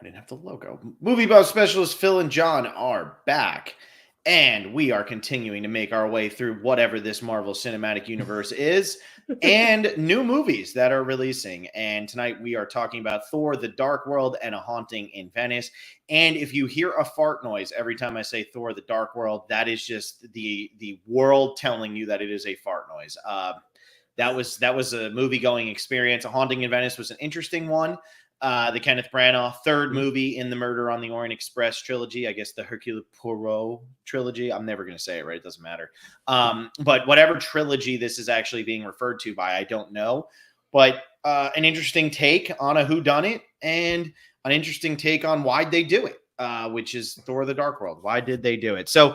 I didn't have the logo. Movie buff specialist Phil and John are back, and we are continuing to make our way through whatever this Marvel Cinematic Universe is and new movies that are releasing. And tonight we are talking about Thor, The Dark World, and A Haunting in Venice. And if you hear a fart noise every time I say Thor, The Dark World, that is just the world telling you that it is a fart noise. That was a movie-going experience. A Haunting in Venice was an interesting one. The Kenneth Branagh third movie in the Murder on the Orient Express trilogy. I guess the Hercule Poirot trilogy. I'm never going to say it right. It doesn't matter. But whatever trilogy this is actually being referred to by, I don't know. But an interesting take on a whodunit and an interesting take on why they do it, which is Thor: The Dark World. Why did they do it? So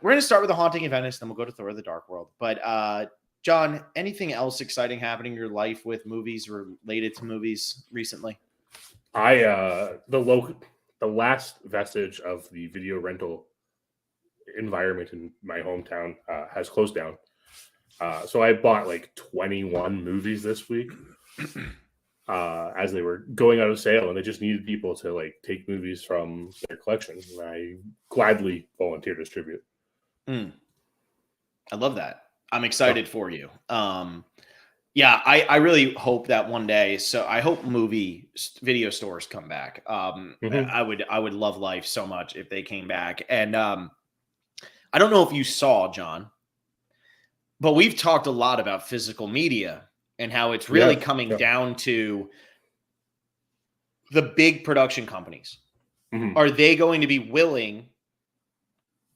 we're going to start with The Haunting in Venice, then we'll go to Thor: The Dark World. But John, anything else exciting happening in your life with movies related to movies recently? The last vestige of the video rental environment in my hometown has closed down. So I bought like 21 movies this week as they were going out of sale, and they just needed people to like take movies from their collection. And I gladly volunteer to distribute. I love that. I'm excited for you. Yeah, I really hope that one day. So I hope video stores come back. I would love life so much if they came back. And I don't know if you saw, John, but we've talked a lot about physical media and how it's really coming down to the big production companies. Are they going to be willing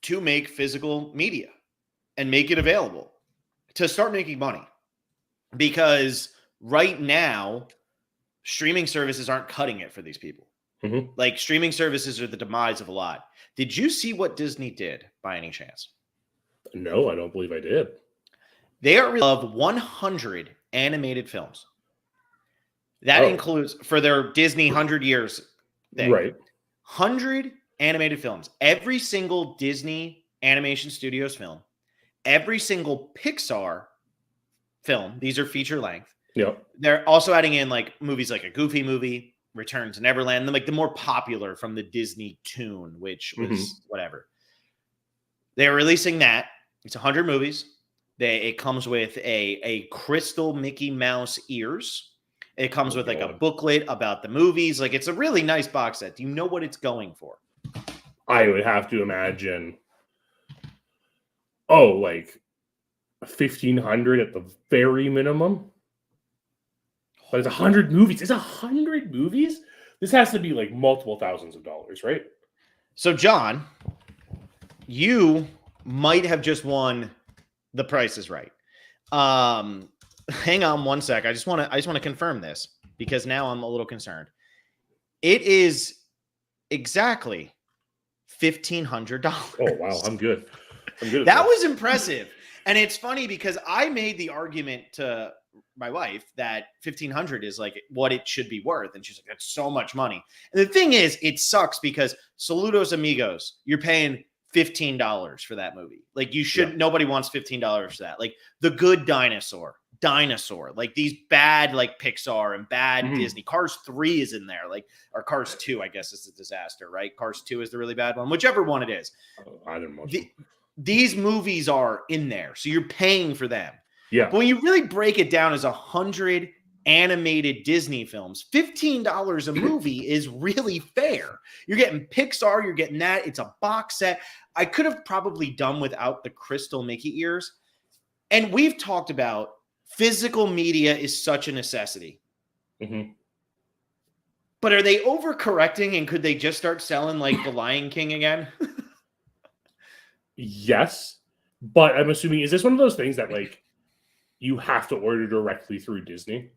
to make physical media and make it available to start making money? Because right now, streaming services aren't cutting it for these people. Like, streaming services are the demise of a lot. Did you see what Disney did by any chance? No, I don't believe I did. They are of 100 animated films. That includes, for their Disney 100 years thing, right? 100 animated films. Every single Disney Animation Studios film, every single Pixar film, these are feature length. They're also adding in like movies like a Goofy movie, Return to Neverland, like the more popular from the Disney tune, which was whatever. They're releasing that. It's 100 movies. It comes with a crystal Mickey Mouse ears. It comes with like a booklet about the movies. Like, it's a really nice box set. Do you know what it's going for? I would have to imagine. Like 1,500 at the very minimum. But it's 100 movies. It's 100 movies? This has to be like multiple thousands of dollars, right? So, John, you might have just won The Price is Right. Hang on one sec. I just want to confirm this because now I'm a little concerned. It is exactly $1,500. Oh, wow. I'm good. That was impressive. And it's funny because I made the argument to my wife that $1,500 is like what it should be worth. And she's like, that's so much money. And the thing is, it sucks because Saludos Amigos, you're paying $15 for that movie. Like, you should, nobody wants $15 for that. Like, The Good Dinosaur, like these bad, like Pixar and bad Disney. Cars 3 is in there, like, or Cars 2, I guess, is a disaster, right? Cars 2 is the really bad one, whichever one it is. I didn't know. These movies are in there, so you're paying for them. Yeah. But when you really break it down as 100 animated Disney films, $15 a movie is really fair. You're getting Pixar, you're getting that. It's a box set. I could have probably done without the crystal Mickey ears. And we've talked about physical media is such a necessity. But are they overcorrecting, and could they just start selling like The Lion King again? Yes, but I'm assuming, is this one of those things that like you have to order directly through Disney?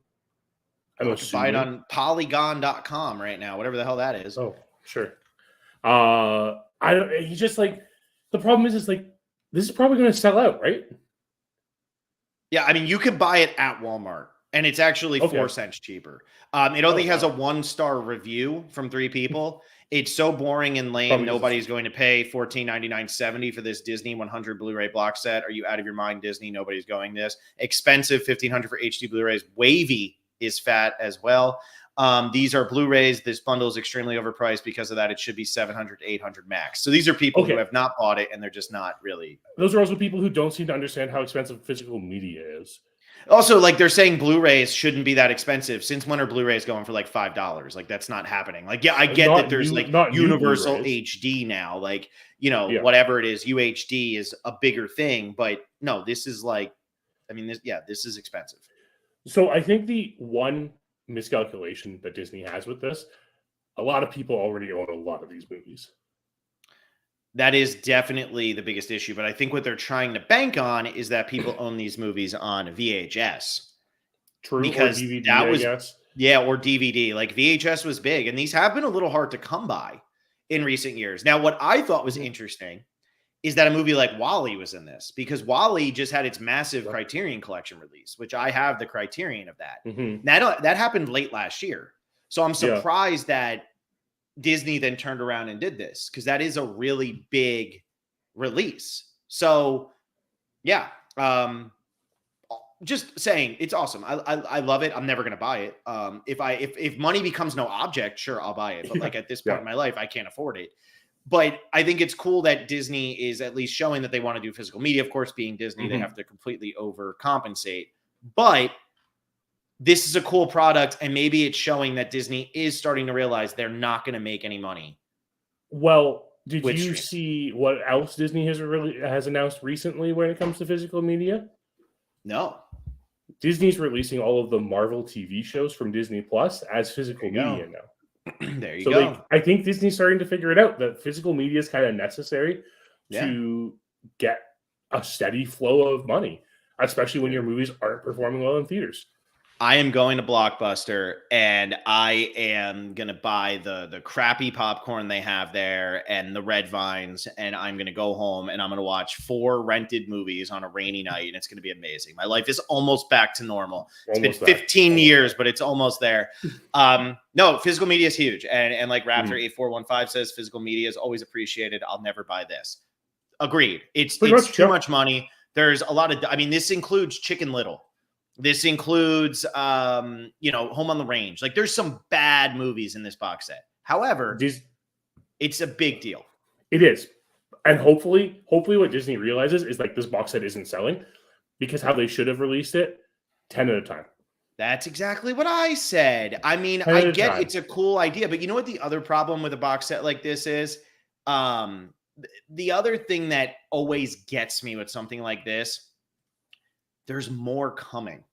I'm buy it on Polygon.com right now, whatever the hell that is. Oh, sure. I don't. He's just like, the problem is like this is probably going to sell out, right? Yeah, I mean, you could buy it at Walmart, and it's actually 4 cents cheaper. It only has a 1-star review from 3 people. It's so boring and lame. Nobody's going to pay $14.99.70 for this Disney 100 Blu-ray box set. Are you out of your mind, Disney? Nobody's going this. Expensive, $1,500 for HD Blu-rays. Wavy is fat as well. These are Blu-rays. This bundle is extremely overpriced. Because of that, it should be 700, 800 max. So these are people who have not bought it, and they're just not really. Those are also people who don't seem to understand how expensive physical media is. Also, like they're saying Blu-rays shouldn't be that expensive. Since when are Blu-rays going for like $5? Like that's not happening. Like, yeah, I get that there's like universal HD now, like, whatever it is, UHD is a bigger thing, but no, this is like, I mean, this is expensive. So I think the one miscalculation that Disney has with this, a lot of people already own a lot of these movies. That is definitely the biggest issue, but I think what they're trying to bank on is that people own these movies on VHS. True, because or DVD, that was, I guess. Yeah, or DVD. Like VHS was big, and these have been a little hard to come by in recent years. Now, what I thought was interesting is that a movie like WALL-E was in this, because WALL-E just had its massive Criterion Collection release, which I have the Criterion of that. That happened late last year. So I'm surprised that Disney then turned around and did this, because that is a really big release. So yeah, just saying, it's awesome. I love it. I'm never going to buy it. If money becomes no object, sure, I'll buy it. But like at this point in my life, I can't afford it. But I think it's cool that Disney is at least showing that they want to do physical media. Of course, being Disney, they have to completely overcompensate. But this is a cool product, and maybe it's showing that Disney is starting to realize they're not going to make any money. Well, did you see what else Disney has announced recently when it comes to physical media? No. Disney's releasing all of the Marvel TV shows from Disney Plus as physical media now. There you go. I think Disney's starting to figure it out, that physical media is kind of necessary to get a steady flow of money, especially when your movies aren't performing well in theaters. I am going to Blockbuster, and I am going to buy the crappy popcorn they have there and the red vines, and I'm going to go home and I'm going to watch 4 rented movies on a rainy night, and it's going to be amazing. My life is almost back to normal. It's been 15 years, but it's almost there. No, physical media is huge. And like Raptor 8415 says, physical media is always appreciated. I'll never buy this. Agreed. It's too much money. There's a lot of, I mean, this includes Chicken Little. This includes, Home on the Range. Like, there's some bad movies in this box set. However, it's a big deal. It is. And hopefully what Disney realizes is, like, this box set isn't selling, because how they should have released it, 10 at a time. That's exactly what I said. I mean, I get it's a cool idea, but you know what the other problem with a box set like this is? The other thing that always gets me with something like this, there's more coming.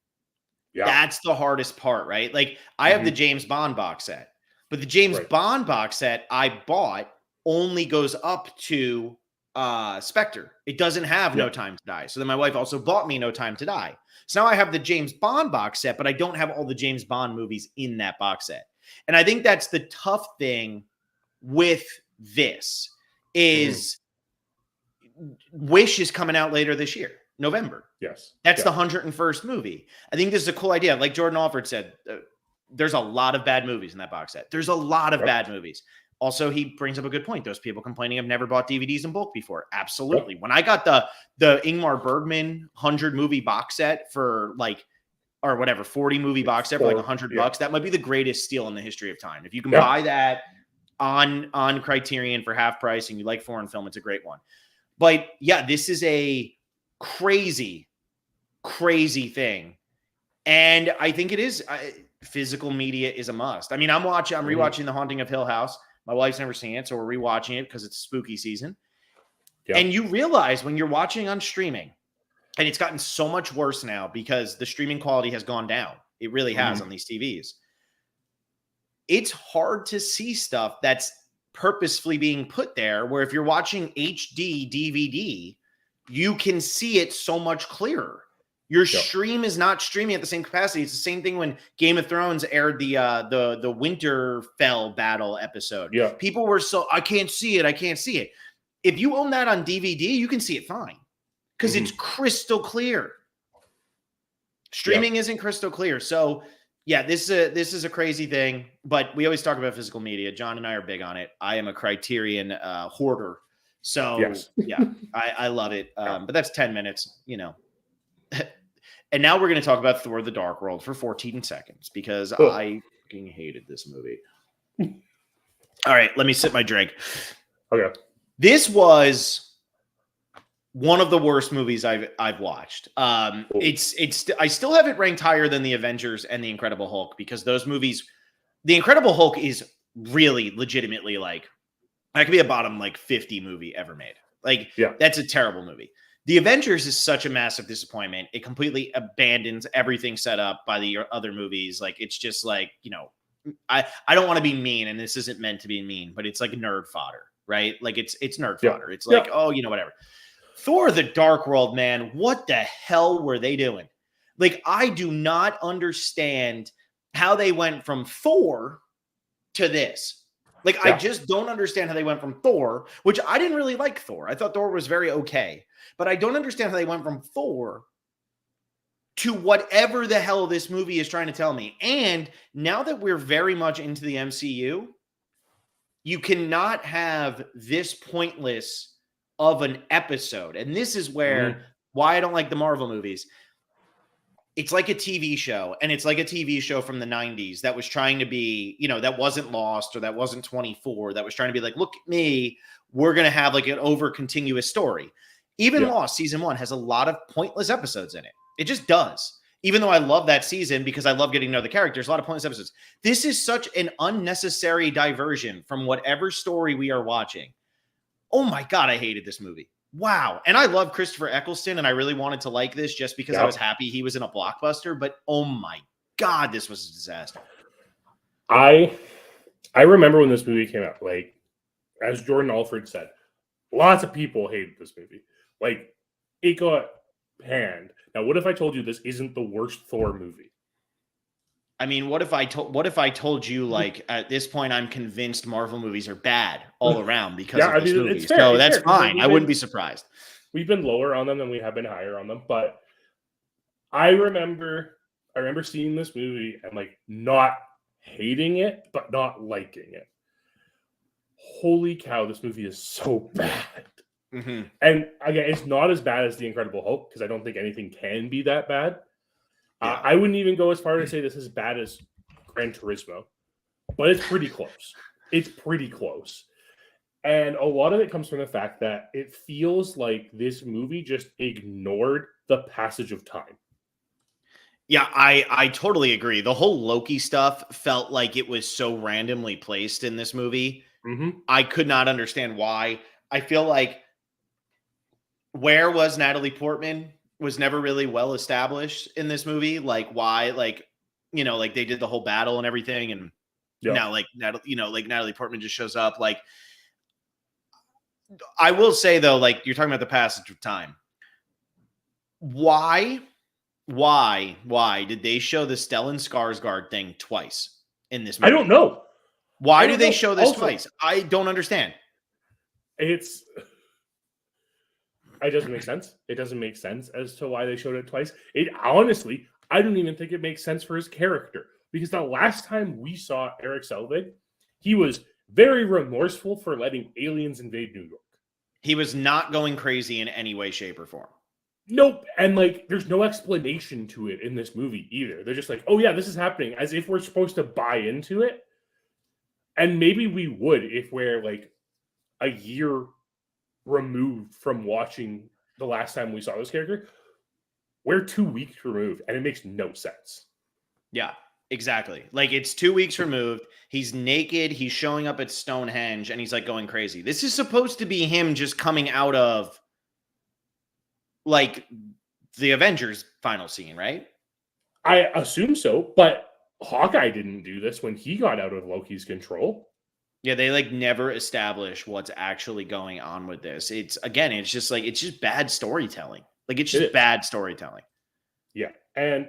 Yeah. That's the hardest part, right? Like, I have the James Bond box set, but the James Bond box set I bought only goes up to Spectre. It doesn't have No Time to Die. So then my wife also bought me No Time to Die. So now I have the James Bond box set, but I don't have all the James Bond movies in that box set. And I think that's the tough thing with this is Wish is coming out later this year. November. Yes. That's the 101st movie. I think this is a cool idea. Like Jordan Alford said, there's a lot of bad movies in that box set. There's a lot of bad movies. Also, he brings up a good point. Those people complaining have never bought DVDs in bulk before. Absolutely. Yep. When I got the Ingmar Bergman 100 movie box set for 40 movie box set for like $100, that might be the greatest steal in the history of time. If you can buy that on Criterion for half price and you like foreign film, it's a great one. But yeah, this is a crazy thing, and I think it is physical media is a must. I mean, I'm rewatching The Haunting of Hill House. My wife's never seen it, so we're rewatching it because it's spooky season. And you realize when you're watching on streaming, and it's gotten so much worse now because the streaming quality has gone down. It really has on these TVs. It's hard to see stuff that's purposefully being put there, where if you're watching HD DVD, you can see it so much clearer. Your stream is not streaming at the same capacity. It's the same thing when Game of Thrones aired the Winterfell battle episode. Yeah. People were I can't see it. If you own that on DVD, you can see it fine because it's crystal clear. Streaming isn't crystal clear. So yeah, this is a crazy thing, but we always talk about physical media. John and I are big on it. I am a Criterion hoarder. So yeah, I love it. But that's 10 minutes, And now we're going to talk about Thor: The Dark World for 14 seconds because fucking hated this movie. All right, let me sip my drink. Okay. This was one of the worst movies I've watched. It's I still have it ranked higher than the Avengers and the Incredible Hulk because those movies, the Incredible Hulk is really legitimately like that could be a bottom like 50 movie ever made. Like that's a terrible movie. The Avengers is such a massive disappointment. It completely abandons everything set up by the other movies. Like it's just like, you know, I don't want to be mean, and this isn't meant to be mean, but it's like nerd fodder, right? Like it's nerd fodder. It's like, oh, you know, whatever. Thor: The Dark World, man, what the hell were they doing? Like, I do not understand how they went from Thor to this. Like, I just don't understand how they went from Thor, which I didn't really like Thor. I thought Thor was very okay, but I don't understand how they went from Thor to whatever the hell this movie is trying to tell me. And now that we're very much into the MCU, you cannot have this pointless of an episode. And this is where why I don't like the Marvel movies. It's like a TV show, and it's like a TV show from the 90s that was trying to be, you know, that wasn't Lost or that wasn't 24, that was trying to be like, look at me, we're going to have like an over continuous story. Even Lost season 1 has a lot of pointless episodes in it. It just does. Even though I love that season because I love getting to know the characters, a lot of pointless episodes. This is such an unnecessary diversion from whatever story we are watching. Oh my God, I hated this movie. Wow. And I love Christopher Eccleston, and I really wanted to like this just because I was happy he was in a blockbuster. But oh my God, this was a disaster. I remember when this movie came out, like, as Jordan Alford said, lots of people hated this movie. Like, it got panned. Now, what if I told you this isn't the worst Thor movie? I mean, what if I told you, like, at this point I'm convinced Marvel movies are bad all around because of this movie. It's fair, so that's fine. I wouldn't be surprised. We've been lower on them than we have been higher on them, but I remember seeing this movie and like not hating it, but not liking it. Holy cow, this movie is so bad. Mm-hmm. And again, it's not as bad as The Incredible Hulk because I don't think anything can be that bad. I wouldn't even go as far to say this is as bad as Gran Turismo, but it's pretty close. It's pretty close. And a lot of it comes from the fact that it feels like this movie just ignored the passage of time. Yeah, I totally agree. The whole Loki stuff felt like it was so randomly placed in this movie. Mm-hmm. I could not understand why. I feel like where was Natalie Portman was never really well established in this movie. Like why, like, you know, like they did the whole battle and everything. And now like, like Natalie Portman just shows up. Like, I will say though, like you're talking about the passage of time. Why did they show the Stellan Skarsgård thing twice in this movie? I don't know. Why do they show this twice? I don't understand. It doesn't make sense. It doesn't make sense as to why they showed it twice. Honestly, I don't even think it makes sense for his character because the last time we saw Eric Selvig, he was very remorseful for letting aliens invade New York. He was not going crazy in any way, shape, or form. Nope. And like, there's no explanation to it in this movie either. They're just like, oh yeah, this is happening, as if we're supposed to buy into it. And maybe we would if we're like a year removed from watching the last time we saw this character. We're 2 weeks removed, and it makes no sense. Yeah, exactly. Like, it's 2 weeks removed. He's naked. He's showing up at Stonehenge, and he's like going crazy. This is supposed to be him just coming out of like the Avengers final scene, right? I assume so, but Hawkeye didn't do this when he got out of Loki's control. Yeah, they like never establish what's actually going on with this. It's just bad storytelling. Like it's just bad storytelling. Yeah. And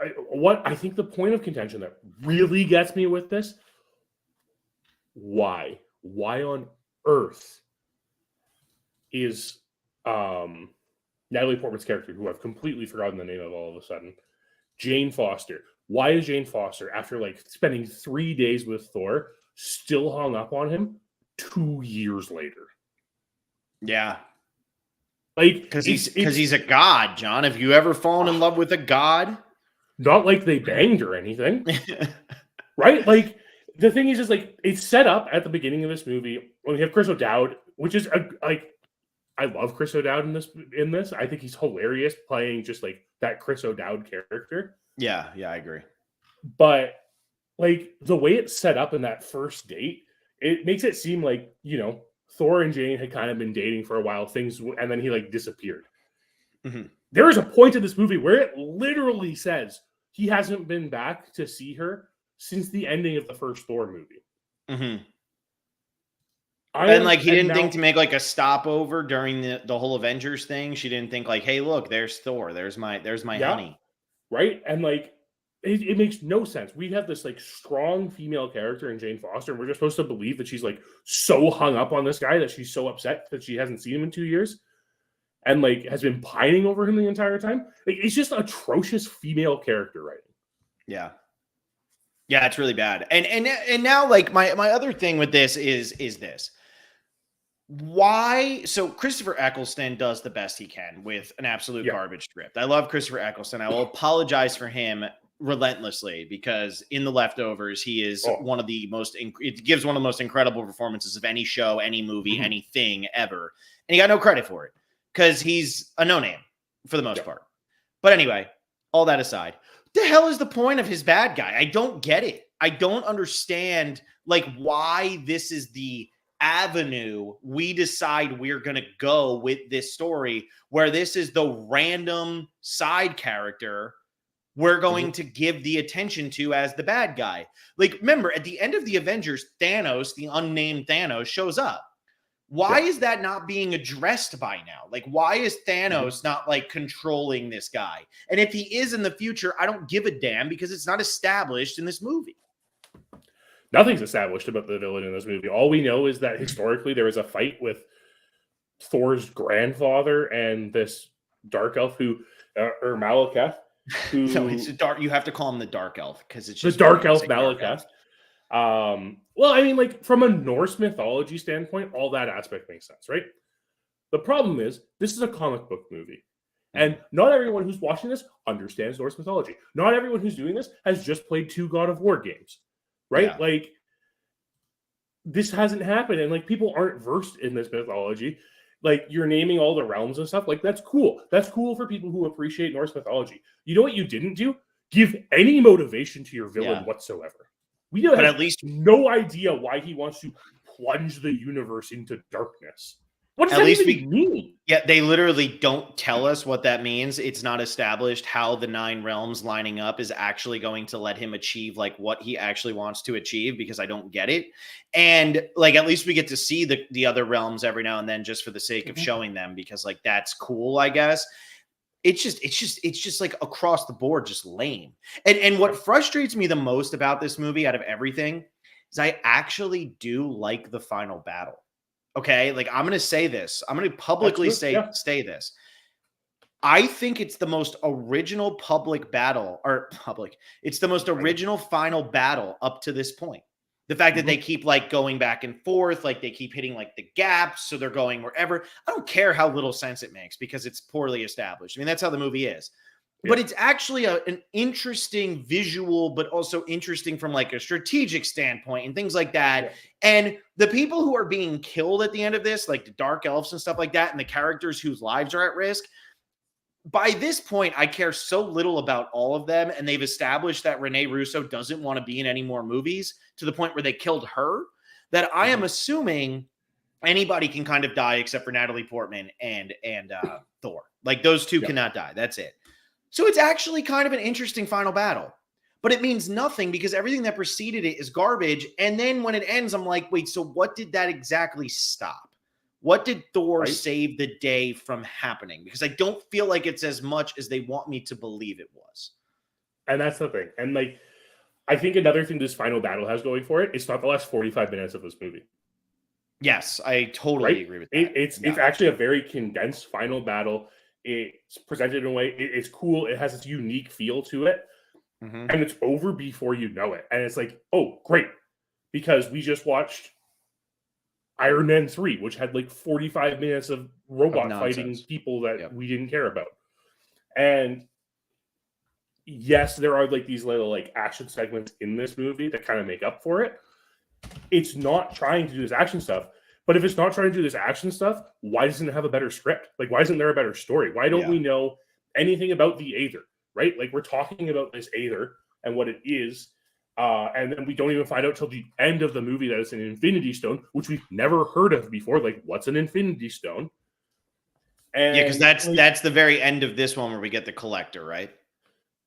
I think the point of contention that really gets me with this, why on earth is Natalie Portman's character, who I've completely forgotten the name of all of a sudden, Jane Foster. Why is Jane Foster, after like spending 3 days with Thor, still hung up on him 2 years later? Yeah. Like, because he's a god, John. Have you ever fallen in love with a god? Not like they banged or anything. Right? Like, the thing is just like it's set up at the beginning of this movie when we have Chris O'Dowd, which is like I love Chris O'Dowd in this. I think he's hilarious playing just like that Chris O'Dowd character. Yeah, I agree. But like the way it's set up in that first date, it makes it seem like, Thor and Jane had kind of been dating for a while, and then he like disappeared. Mm-hmm. There is a point in this movie where it literally says he hasn't been back to see her since the ending of the first Thor movie. Mm-hmm. And like he didn't think to make like a stopover during the whole Avengers thing. She didn't think like, hey, look, there's Thor. There's my honey. Right? And like it makes no sense. We have this like strong female character in Jane Foster, and we're just supposed to believe that she's like so hung up on this guy that she's so upset that she hasn't seen him in 2 years and like has been pining over him the entire time. Like it's just atrocious female character writing. Yeah. Yeah, it's really bad. And now like my other thing with this is this. Why? So Christopher Eccleston does the best he can with an absolute garbage script. I love Christopher Eccleston. I will apologize for him relentlessly because in The Leftovers, he is one of the most, it gives one of the most incredible performances of any show, any movie, anything ever. And he got no credit for it because he's a no-name for the most part. But anyway, all that aside, the hell is the point of his bad guy? I don't get it. I don't understand like why this is the avenue we decide we're going to go with this story, where this is the random side character we're going to give the attention to as the bad guy. Like, remember, at the end of the Avengers, Thanos, the unnamed Thanos, shows up. Why is that not being addressed by now? Like, why is Thanos not like controlling this guy? And if he is in the future, I don't give a damn because it's not established in this movie. Nothing's established about the villain in this movie. All we know is that historically there was a fight with Thor's grandfather and this dark elf who, or Malekith, who... No, it's a dark... You have to call him the dark elf because it's just... The dark elf Malekith. Well, I mean, like, from a Norse mythology standpoint, all that aspect makes sense, right? The problem is, this is a comic book movie. And not everyone who's watching this understands Norse mythology. Not everyone who's doing this has just played 2 God of War games. Right? Yeah. Like, this hasn't happened. And, like, people aren't versed in this mythology. Like, you're naming all the realms and stuff. Like, that's cool. That's cool for people who appreciate Norse mythology. You know what you didn't do? Give any motivation to your villain whatsoever. We have at least no idea why he wants to plunge the universe into darkness. What does that even mean? Yeah, they literally don't tell us what that means. It's not established how the 9 realms lining up is actually going to let him achieve like what he actually wants to achieve, because I don't get it. And like, at least we get to see the other realms every now and then just for the sake of showing them, because like, that's cool, I guess. It's just like across the board, just lame. And what frustrates me the most about this movie out of everything is I actually do like the final battle. Okay, like I'm going to say this. I'm going to publicly say this. I think it's the most original it's the most original final battle up to this point. The fact that they keep like going back and forth, like they keep hitting like the gaps, so they're going wherever. I don't care how little sense it makes because it's poorly established. I mean, that's how the movie is. But it's actually an interesting visual, but also interesting from like a strategic standpoint and things like that. And the people who are being killed at the end of this, like the dark elves and stuff like that, and the characters whose lives are at risk, by this point, I care so little about all of them. And they've established that Rene Russo doesn't want to be in any more movies, to the point where they killed her, that I am assuming anybody can kind of die except for Natalie Portman and Thor. Like those two cannot die. That's it. So it's actually kind of an interesting final battle, but it means nothing because everything that preceded it is garbage. And then when it ends, I'm like, wait, so what did that exactly stop? What did Thor save the day from happening? Because I don't feel like it's as much as they want me to believe it was. And that's the thing. And like, I think another thing this final battle has going for it, it's not the last 45 minutes of this movie. Yes, I totally agree with that. It's actually a very condensed final battle. It's presented in a way, it's cool. It has this unique feel to it. And it's over before you know it. And it's like, oh, great. Because we just watched Iron Man 3, which had like 45 minutes of robot fighting people that we didn't care about. And, yes, there are like these little like action segments in this movie that kind of make up for it. It's not trying to do this action stuff. But if it's not trying to do this action stuff, why doesn't it have a better script? Like, why isn't there a better story? Why don't we know anything about the Aether, right? Like, we're talking about this Aether and what it is, and then we don't even find out till the end of the movie that it's an Infinity Stone, which we've never heard of before. Like, what's an Infinity Stone? And because that's the very end of this one where we get the Collector, right?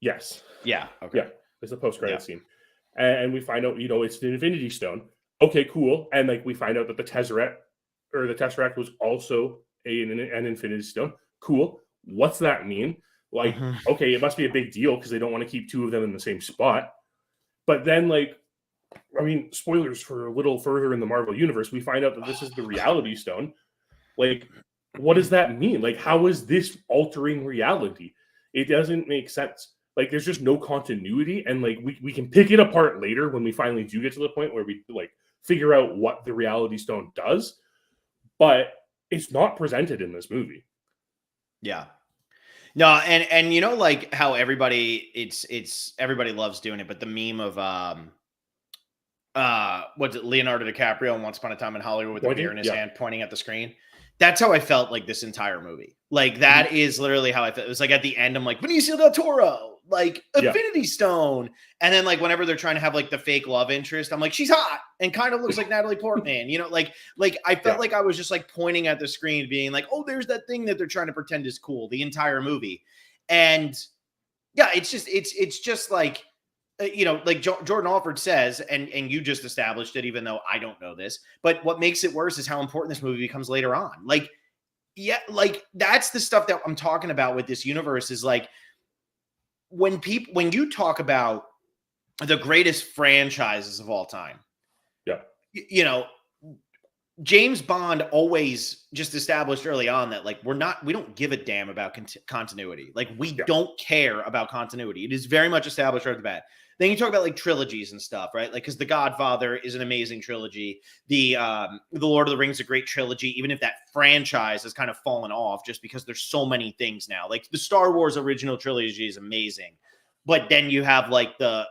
Yes. Yeah. Okay. Yeah. It's a post-credit scene, and we find out, it's the Infinity Stone. Okay, cool. And like we find out that the Tesseract was also an Infinity Stone. Cool. What's that mean? Like, okay, it must be a big deal because they don't want to keep two of them in the same spot. But then, like, I mean, spoilers for a little further in the Marvel universe, we find out that this is the Reality Stone. Like, what does that mean? Like, how is this altering reality? It doesn't make sense. Like, there's just no continuity. And like, we can pick it apart later when we finally do get to the point where we like figure out what the Reality Stone does, but it's not presented in this movie. Yeah. No, and like how everybody everybody loves doing it, but the meme of what's it, Leonardo DiCaprio in Once Upon a Time in Hollywood with the beer in his hand pointing at the screen. That's how I felt like this entire movie. Like that is literally how I felt. It was like at the end, I'm like, Benicio del Toro, like Infinity Stone. And then like whenever they're trying to have like the fake love interest, I'm like, she's hot and kind of looks like Natalie Portman, like I felt like I was just like pointing at the screen being like, oh, there's that thing that they're trying to pretend is cool the entire movie. And yeah, it's just like, like Jordan Alford says, and you just established it, even though I don't know this, but what makes it worse is how important this movie becomes later on. Like, yeah, like that's the stuff that I'm talking about with this universe is like, when you talk about the greatest franchises of all time, James Bond always just established early on that like we don't give a damn about continuity. Like we don't care about continuity. It is very much established right off the bat. Then you talk about like trilogies and stuff, right? Like because The Godfather is an amazing trilogy. The Lord of the Rings is a great trilogy, even if that franchise has kind of fallen off just because there's so many things now. Like the Star Wars original trilogy is amazing. But then you have like the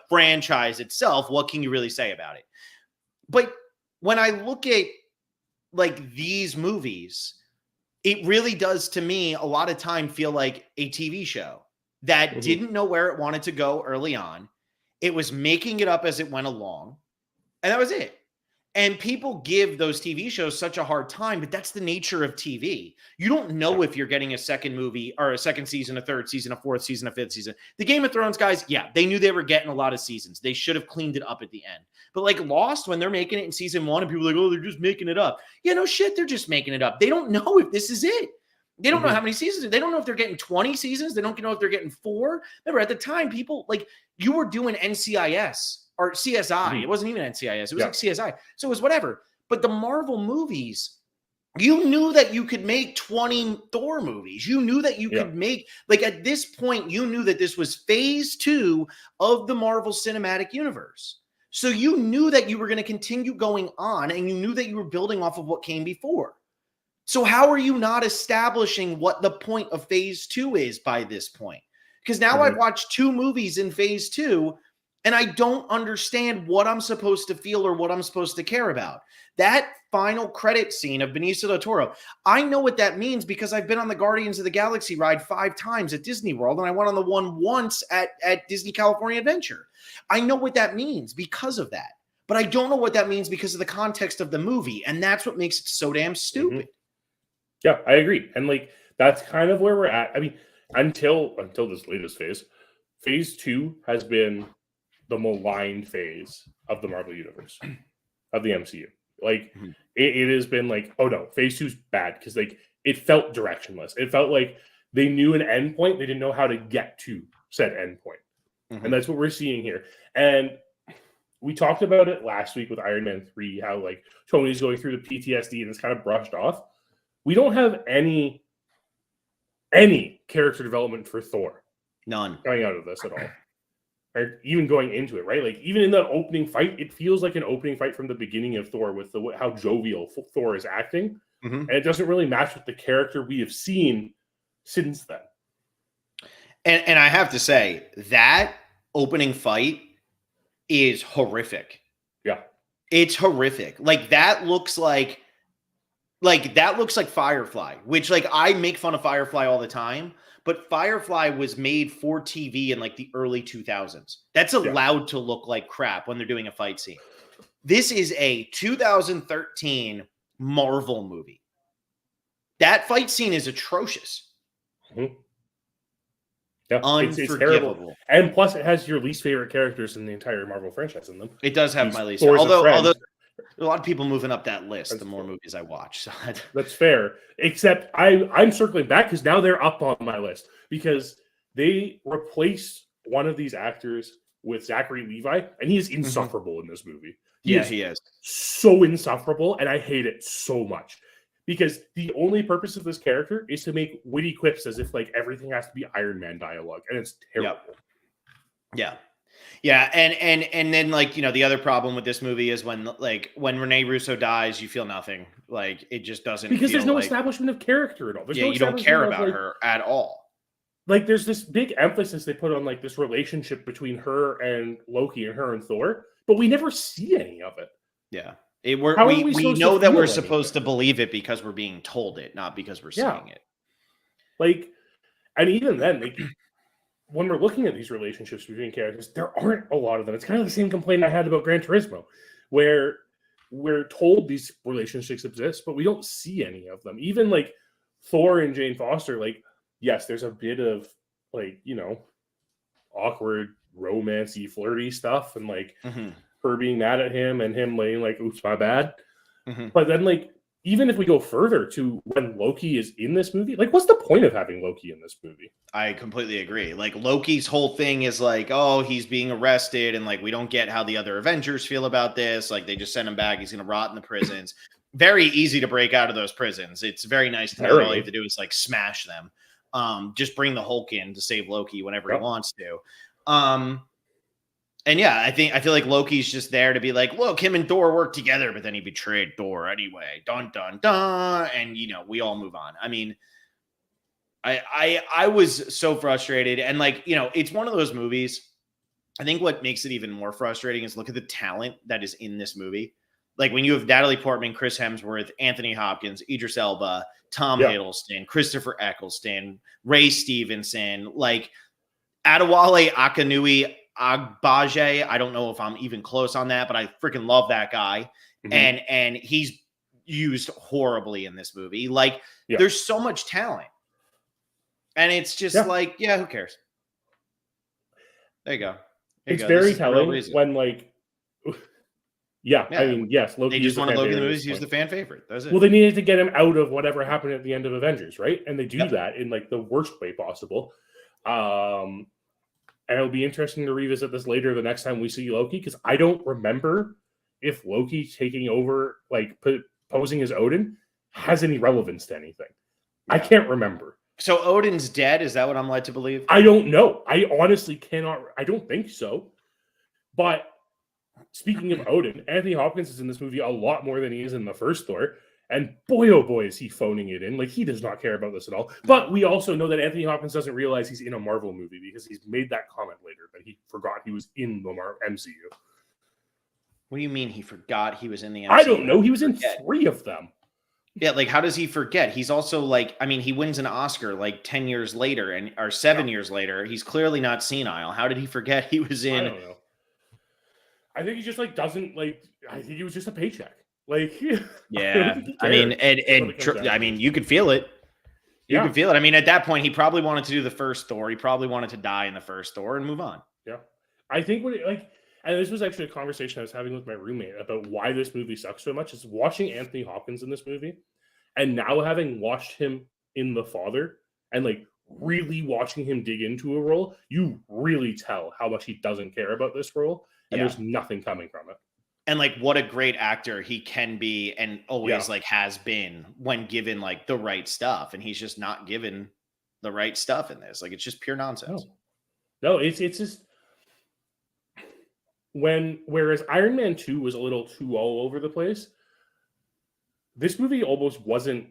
franchise itself. What can you really say about it? But when I look at like these movies, it really does to me a lot of time feel like a TV show that didn't know where it wanted to go early on. It was making it up as it went along, and that was it. And people give those TV shows such a hard time, but that's the nature of TV. You don't know if you're getting a second movie or a second season, a third season, a fourth season, a fifth season. The Game of Thrones guys, yeah, they knew they were getting a lot of seasons. They should have cleaned it up at the end. But like Lost, when they're making it in season 1 and people are like, oh, they're just making it up. Yeah, no shit, they're just making it up. They don't know if this is it. They don't know how many seasons. They don't know if they're getting 20 seasons. They don't know if they're getting 4. Remember, at the time, people like you were doing NCIS or CSI. It wasn't even NCIS. It was like CSI. So it was whatever. But the Marvel movies, you knew that you could make 20 Thor movies. You knew that you could make, like at this point, you knew that this was phase 2 of the Marvel Cinematic Universe. So you knew that you were going to continue going on, and you knew that you were building off of what came before. So how are you not establishing what the point of phase 2 is by this point? Because now I've watched 2 movies in phase 2, and I don't understand what I'm supposed to feel or what I'm supposed to care about. That final credit scene of Benicio del Toro, I know what that means because I've been on the Guardians of the Galaxy ride 5 times at Disney World, and I went on the one once at Disney California Adventure. I know what that means because of that. But I don't know what that means because of the context of the movie, and that's what makes it so damn stupid. Yeah, I agree. And like that's kind of where we're at. I mean, until this latest phase 2 has been the maligned phase of the Marvel universe, of the MCU. Like it has been like, oh no, phase 2's bad because like it felt directionless. It felt like they knew an endpoint, they didn't know how to get to said endpoint. And that's what we're seeing here. And we talked about it last week with Iron Man 3, how like Tony's going through the PTSD and it's kind of brushed off. We don't have any character development for Thor. None. Coming out of this at all. Or even going into it, right? Like, even in that opening fight, it feels like an opening fight from the beginning of Thor with how jovial Thor is acting. And it doesn't really match with the character we have seen since then. And I have to say, that opening fight is horrific. Yeah. It's horrific. Like that looks like Firefly, which like I make fun of Firefly all the time, but Firefly was made for TV in like the early 2000s. That's allowed to look like crap when they're doing a fight scene. This is a 2013 Marvel movie. That fight scene is atrocious. Mm-hmm. Yeah, Unforgivable. it's terrible. And plus, it has your least favorite characters in the entire Marvel franchise in them. It does have my least favorite. Although a lot of people moving up that list the more movies I watch. So that's fair. Except I'm circling back because now they're up on my list because they replaced one of these actors with Zachary Levi, and he is insufferable in this movie. He is so insufferable, and I hate it so much. Because the only purpose of this character is to make witty quips as if like everything has to be Iron Man dialogue, and it's terrible. Yeah, and then like the other problem with this movie is when Rene Russo dies, you feel nothing. Like it just doesn't because there's no establishment of character at all. There's no you don't care about her at all. Like there's this big emphasis they put on like this relationship between her and Loki and her and Thor, but we never see any of it. Yeah. We know that we're supposed to believe it because we're being told it, not because we're seeing it. Like, and even then, like, when we're looking at these relationships between characters, there aren't a lot of them. It's kind of the same complaint I had about Gran Turismo, where we're told these relationships exist, but we don't see any of them. Even like Thor and Jane Foster, like, yes, there's a bit of like, awkward, romancy, flirty stuff, and like. Her being mad at him and him laying like, oops, my bad. But then like, even if we go further to when Loki is in this movie, like what's the point of having Loki in this movie? I completely agree. Like Loki's whole thing is like, oh, he's being arrested. And like, we don't get how the other Avengers feel about this. Like they just send him back. He's going to rot in the prisons. Very easy to break out of those prisons. It's very nice to know all you have to do is like smash them. Just bring the Hulk in to save Loki whenever he wants to. And yeah, I feel like Loki's just there to be like, look, him and Thor work together, but then he betrayed Thor anyway. Dun dun dun. And we all move on. I mean, I was so frustrated. And like, it's one of those movies. I think what makes it even more frustrating is look at the talent that is in this movie. Like when you have Natalie Portman, Chris Hemsworth, Anthony Hopkins, Idris Elba, Tom Hiddleston, Christopher Eccleston, Ray Stevenson, like Adewale Akinwumi Agbaje. I don't know if I'm even close on that, but I freaking love that guy. And he's used horribly in this movie. Like there's so much talent. And it's just like, yeah, who cares? There you go. It's very telling when like I mean, yes, Loki. They just want to Loki in the movies. He's the fan favorite. That's it. Well, they needed to get him out of whatever happened at the end of Avengers, right? And they do that in like the worst way possible. And it'll be interesting to revisit this later the next time we see Loki, because I don't remember if Loki taking over, like posing as Odin, has any relevance to anything. I can't remember. So Odin's dead? Is that what I'm led to believe? I don't know. I honestly cannot. I don't think so. But speaking of Odin, Anthony Hopkins is in this movie a lot more than he is in the first Thor. And boy, oh boy, is he phoning it in. Like, he does not care about this at all. But we also know that Anthony Hopkins doesn't realize he's in a Marvel movie because he's made that comment later that he forgot he was in the MCU. What do you mean he forgot he was in the MCU? I don't know. He was in 3 of them. Yeah, like, how does he forget? He's also, like, I mean, he wins an Oscar, like, 10 years later, or 7 years later. He's clearly not senile. How did he forget he was in... I don't know. I think he just, like, doesn't, like... I think he was just a paycheck. Like, yeah, I mean, I mean, you could feel it. You could feel it. I mean, at that point, he probably wanted to do the first Thor. He probably wanted to die in the first Thor and move on. Yeah, I think and this was actually a conversation I was having with my roommate about why this movie sucks so much. Is watching Anthony Hopkins in this movie, and now having watched him in The Father, and like really watching him dig into a role, you really tell how much he doesn't care about this role, and there's nothing coming from it. And like what a great actor he can be and always like has been when given like the right stuff. And he's just not given the right stuff in this. Like it's just pure nonsense. No, it's just whereas Iron Man 2 was a little too all over the place, this movie almost wasn't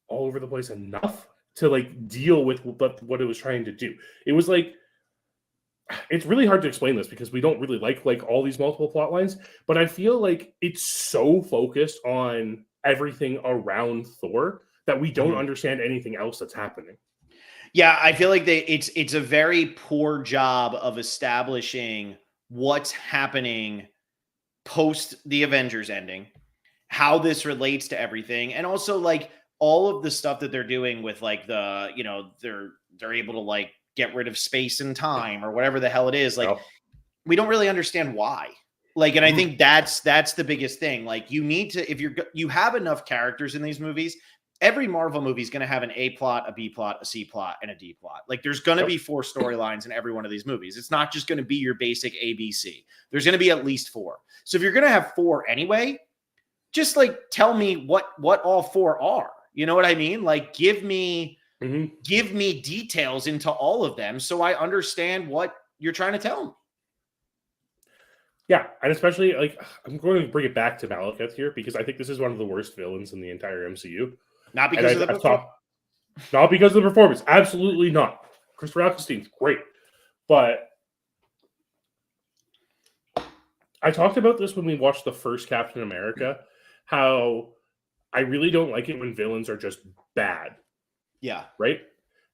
all over the place enough. to like deal with what it was trying to do. It was like, it's really hard to explain this because we don't really like all these multiple plot lines, but I feel like it's so focused on everything around Thor that we don't understand anything else that's happening. Yeah, I feel like it's a very poor job of establishing what's happening post the Avengers ending, how this relates to everything, and also like all of the stuff that they're doing with like the, you know, they're able to like get rid of space and time or whatever the hell it is. Like Well, we don't really understand why. Like, and I think that's the biggest thing. Like you need to, if you have enough characters in these movies, every Marvel movie is going to have an A plot, a B plot, a C plot, and a D plot. Like there's going to be 4 storylines in every one of these movies. It's not just going to be your basic ABC. There's going to be at least 4. So if you're going to have 4 anyway, just like tell me what all 4 are. You know what I mean? Like give me details into all of them so I understand what you're trying to tell me. Yeah, and especially like I'm going to bring it back to Malekith here because I think this is one of the worst villains in the entire MCU. Not because of the performance. Not because of the performance. Absolutely not. Christopher Eccleston's great. But I talked about this when we watched the first Captain America, how I really don't like it when villains are just bad. Yeah. Right?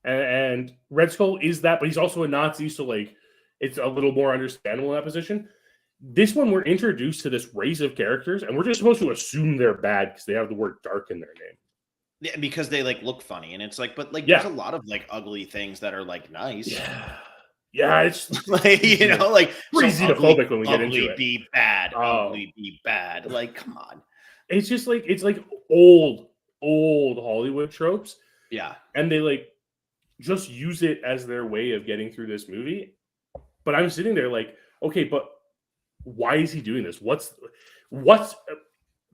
And Red Skull is that, but he's also a Nazi, so like it's a little more understandable in that position. This one, we're introduced to this race of characters, and we're just supposed to assume they're bad because they have the word dark in their name. Yeah, because they like look funny, and it's like, but like there's a lot of like ugly things that are like nice. Yeah, it's like, you know, like pretty xenophobic when we get into it. Be bad, ugly be bad. Like, come on. It's just like it's like old Hollywood tropes. Yeah, and they like just use it as their way of getting through this movie. But I'm sitting there like, okay, but why is he doing this? What's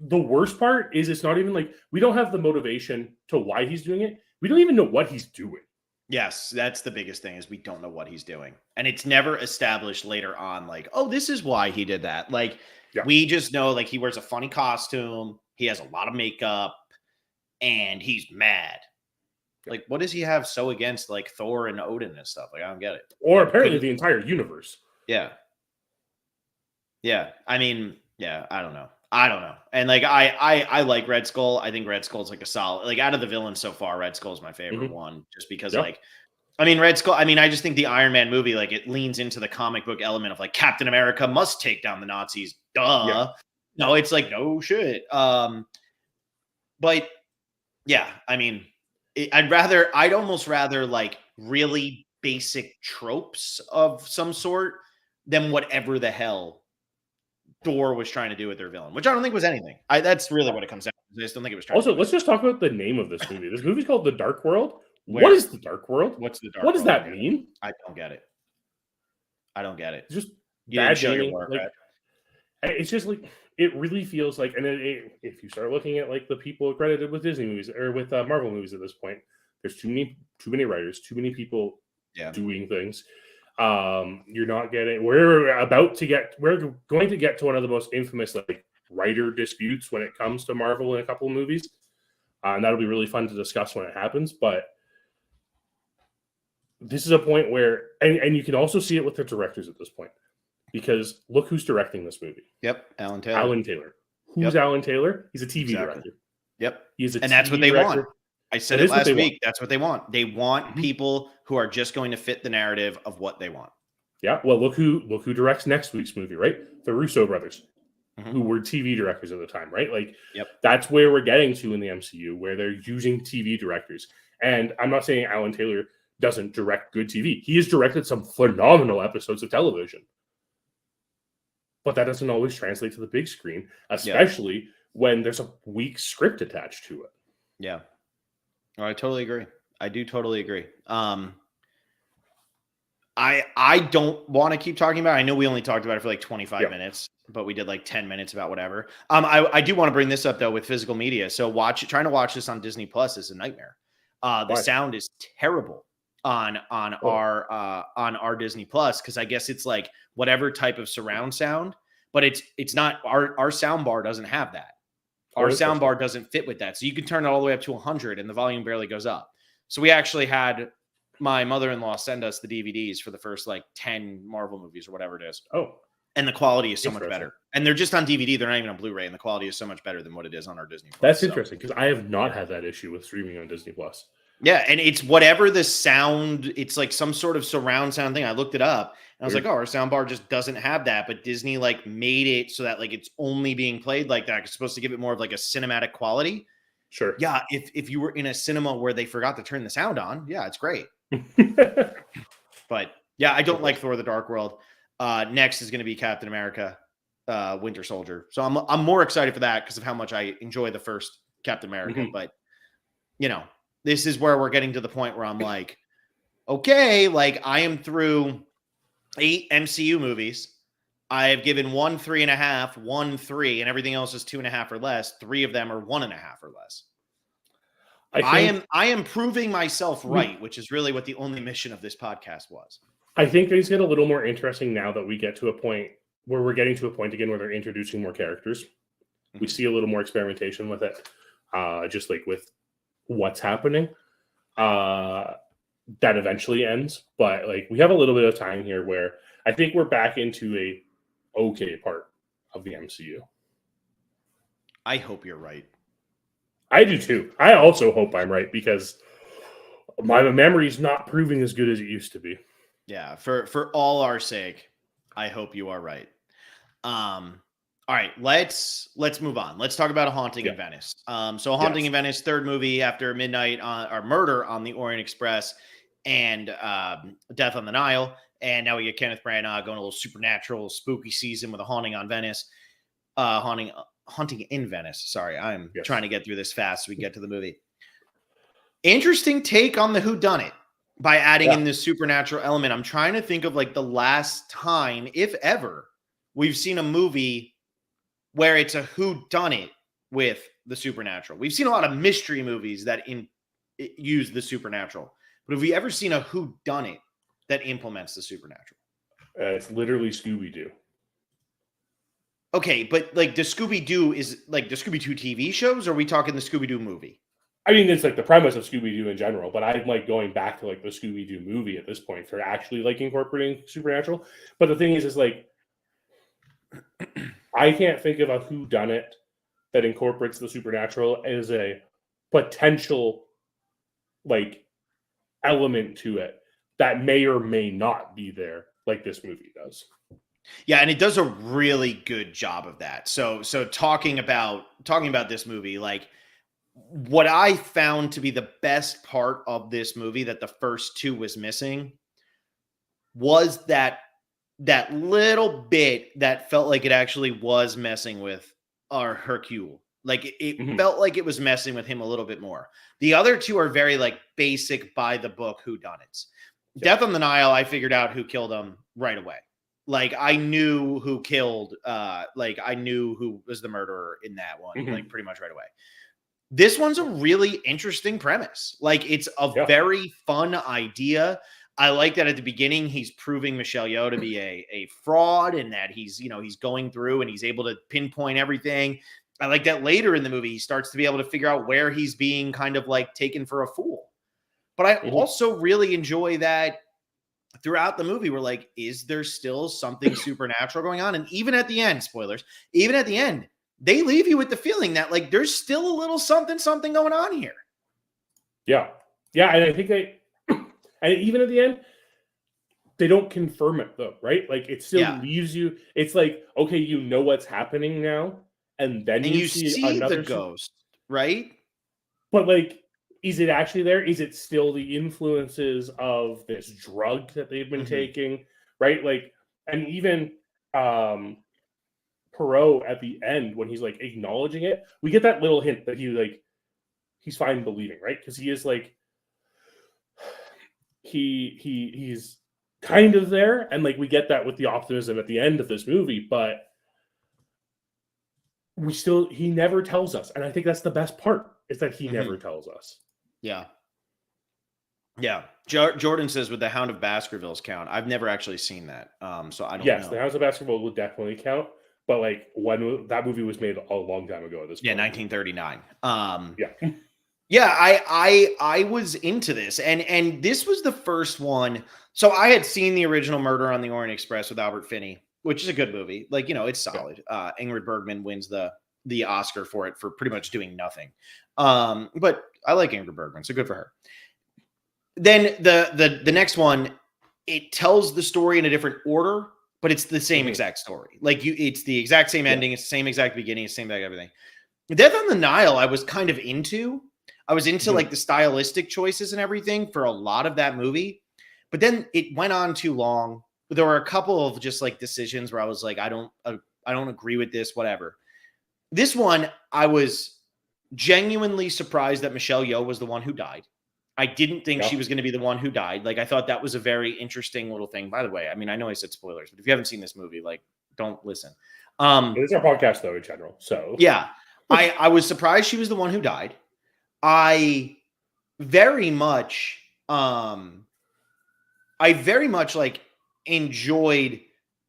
the worst part is it's not even like we don't have the motivation to why he's doing it. We don't even know what he's doing. Yes, that's the biggest thing is we don't know what he's doing. And it's never established later on like, oh, this is why he did that. Like we just know like he wears a funny costume, he has a lot of makeup, and he's mad. Like what does he have so against like Thor and Odin and stuff? Like I don't get it. Or apparently the entire universe. Yeah. Yeah. I mean, yeah, I don't know. And like I like Red Skull. I think Red Skull's like a solid, like out of the villains so far, Red Skull's my favorite one. Just because like I mean Red Skull, I mean, I just think the Iron Man movie, like it leans into the comic book element of like Captain America must take down the Nazis. Duh. Yeah. No, it's like no shit. But yeah, I mean, I'd almost rather like really basic tropes of some sort than whatever the hell Thor was trying to do with their villain, which I don't think was anything. That's really what it comes down to. I just don't think it was trying also, let's just talk about the name of this movie. This movie's called The Dark World. What is The Dark World? What's the Dark What World? Does that mean? I don't get it. It's just bad naming. Like, it's just like it really feels like, and if you start looking at like the people credited with Disney movies or with Marvel movies at this point, there's too many writers, too many people doing things. You're not getting. We're going to get to one of the most infamous like writer disputes when it comes to Marvel in a couple of movies, and that'll be really fun to discuss when it happens. But this is a point where, and you can also see it with the directors at this point, because look who's directing this movie. Yep, Alan Taylor. Who's Alan Taylor? He's a TV director. Yep, he's and that's what they want. I said it last week. That's what they want. They want people who are just going to fit the narrative of what they want. Yeah. Well, look who directs next week's movie, right? The Russo brothers, who were TV directors at the time, right? Like, that's where we're getting to in the MCU, where they're using TV directors. And I'm not saying Alan Taylor doesn't direct good TV. He has directed some phenomenal episodes of television. But that doesn't always translate to the big screen, especially when there's a weak script attached to it. Yeah. Oh, I totally agree. I do totally agree. I don't want to keep talking about it. I know we only talked about it for like 25 minutes, but we did like 10 minutes about whatever. I do want to bring this up though with physical media. So trying to watch this on Disney Plus is a nightmare. The sound is terrible on our Disney Plus because I guess it's like whatever type of surround sound, but it's not our sound bar doesn't have that. Our sound bar doesn't fit with that. So you can turn it all the way up to 100 and the volume barely goes up. So we actually had my mother-in-law send us the DVDs for the first like 10 Marvel movies or whatever it is. Oh, and the quality is so much interesting. better. And they're just on DVD. They're not even on Blu-ray, and the quality is so much better than what it is on our Disney Plus. That's interesting because I have not had that issue with streaming on Disney Plus. Yeah, and it's whatever the sound, it's like some sort of surround sound thing. I looked it up and I was like, oh, our sound bar just doesn't have that. But Disney like made it so that like it's only being played like that. It's supposed to give it more of like a cinematic quality. Sure. Yeah, if you were in a cinema where they forgot to turn the sound on, yeah, it's great. But yeah, I don't like Thor: The Dark World. Next is going to be Captain America, Winter Soldier. So I'm more excited for that because of how much I enjoy the first Captain America. But you know, this is where we're getting to the point where I'm like, okay, like I am through 8 MCU movies. I have given 1 3.5, 1 3, and everything else is 2.5 or less. 3 of them are 1.5 or less. I am proving myself right, which is really what the only mission of this podcast was. I think things get a little more interesting now that we get to a point where we're getting to a point again where they're introducing more characters. We see a little more experimentation with it, just like with what's happening. That eventually ends, but like we have a little bit of time here where I think we're back into a okay part of the MCU. I hope you're right. I do too. I also hope I'm right because my memory's not proving as good as it used to be. Yeah, for all our sake, I hope you are right. All right, let's move on. Let's talk about A Haunting in Venice. So A Haunting in Venice, third movie after Midnight or Murder on the Orient Express and Death on the Nile. And now we get Kenneth Branagh going a little supernatural, spooky season with A Haunting on Venice. Haunting in Venice. Sorry, I'm trying to get through this fast so we get to the movie. Interesting take on the whodunit by adding in this supernatural element. I'm trying to think of like the last time, if ever, we've seen a movie where it's a whodunit with the supernatural. We've seen a lot of mystery movies that use the supernatural, but have we ever seen a whodunit that implements the supernatural? It's literally Scooby-Doo. Okay, but like the Scooby-Doo is like the Scooby-Doo TV shows, or are we talking the Scooby-Doo movie? I mean, it's like the premise of Scooby-Doo in general, but I'm like going back to like the Scooby-Doo movie at this point for actually like incorporating supernatural. But the thing is like, I can't think of a whodunit that incorporates the supernatural as a potential like element to it that may or may not be there like this movie does. Yeah, and it does a really good job of that. So talking about this movie, like what I found to be the best part of this movie that the first two was missing was that little bit that felt like it actually was messing with our Hercule. Like it felt like it was messing with him a little bit more. The other two are very like basic by the book whodunits. Death on the Nile, I figured out who killed him right away. Like I knew who killed, like I knew who was the murderer in that one, like pretty much right away. This one's a really interesting premise. Like it's a very fun idea. I like that at the beginning, he's proving Michelle Yeoh to be a fraud and that he's going through and he's able to pinpoint everything. I like that later in the movie, he starts to be able to figure out where he's being kind of like taken for a fool. But I also really enjoy that throughout the movie, we're like, is there still something supernatural going on? And even at the end, spoilers, even at the end, they leave you with the feeling that like there's still a little something going on here. Yeah. Yeah. And I think and even at the end, they don't confirm it though, right? Like it still leaves you. It's like, okay, you know what's happening now. And then you see another the ghost, right? But like, is it actually there? Is it still the influences of this drug that they've been taking, right? Like, and even Perot at the end, when he's like acknowledging it, we get that little hint that he's fine believing, right? Because he is like, he's kind of there, and like we get that with the optimism at the end of this movie, but he never tells us, and I think that's the best part is that he never tells us. Yeah. Jordan says, would the Hound of Baskervilles count? I've never actually seen that, so I don't know. Yes, the Hounds of Baskerville would definitely count, but like when that movie was made a long time ago at this point. 1939. Yeah, I was into this, and this was the first one. So I had seen the original Murder on the Orient Express with Albert Finney, which is a good movie. Like, it's Yeah. solid. Ingrid Bergman wins the Oscar for it for pretty much doing nothing. But I like Ingrid Bergman, so good for her. Then the next one, it tells the story in a different order, but it's the same exact story. Like it's the exact same ending, it's the same exact beginning, it's the same exact everything. Death on the Nile, I was kind of into. I was into like the stylistic choices and everything for a lot of that movie, but then it went on too long. There were a couple of just like decisions where I was like, I don't agree with this, whatever. This one, I was genuinely surprised that Michelle Yeoh was the one who died. I didn't think she was going to be the one who died. Like, I thought that was a very interesting little thing. By the way, I mean, I know I said spoilers, but if you haven't seen this movie, like, don't listen. It's our podcast, though, in general. So yeah, I was surprised she was the one who died. I very much like enjoyed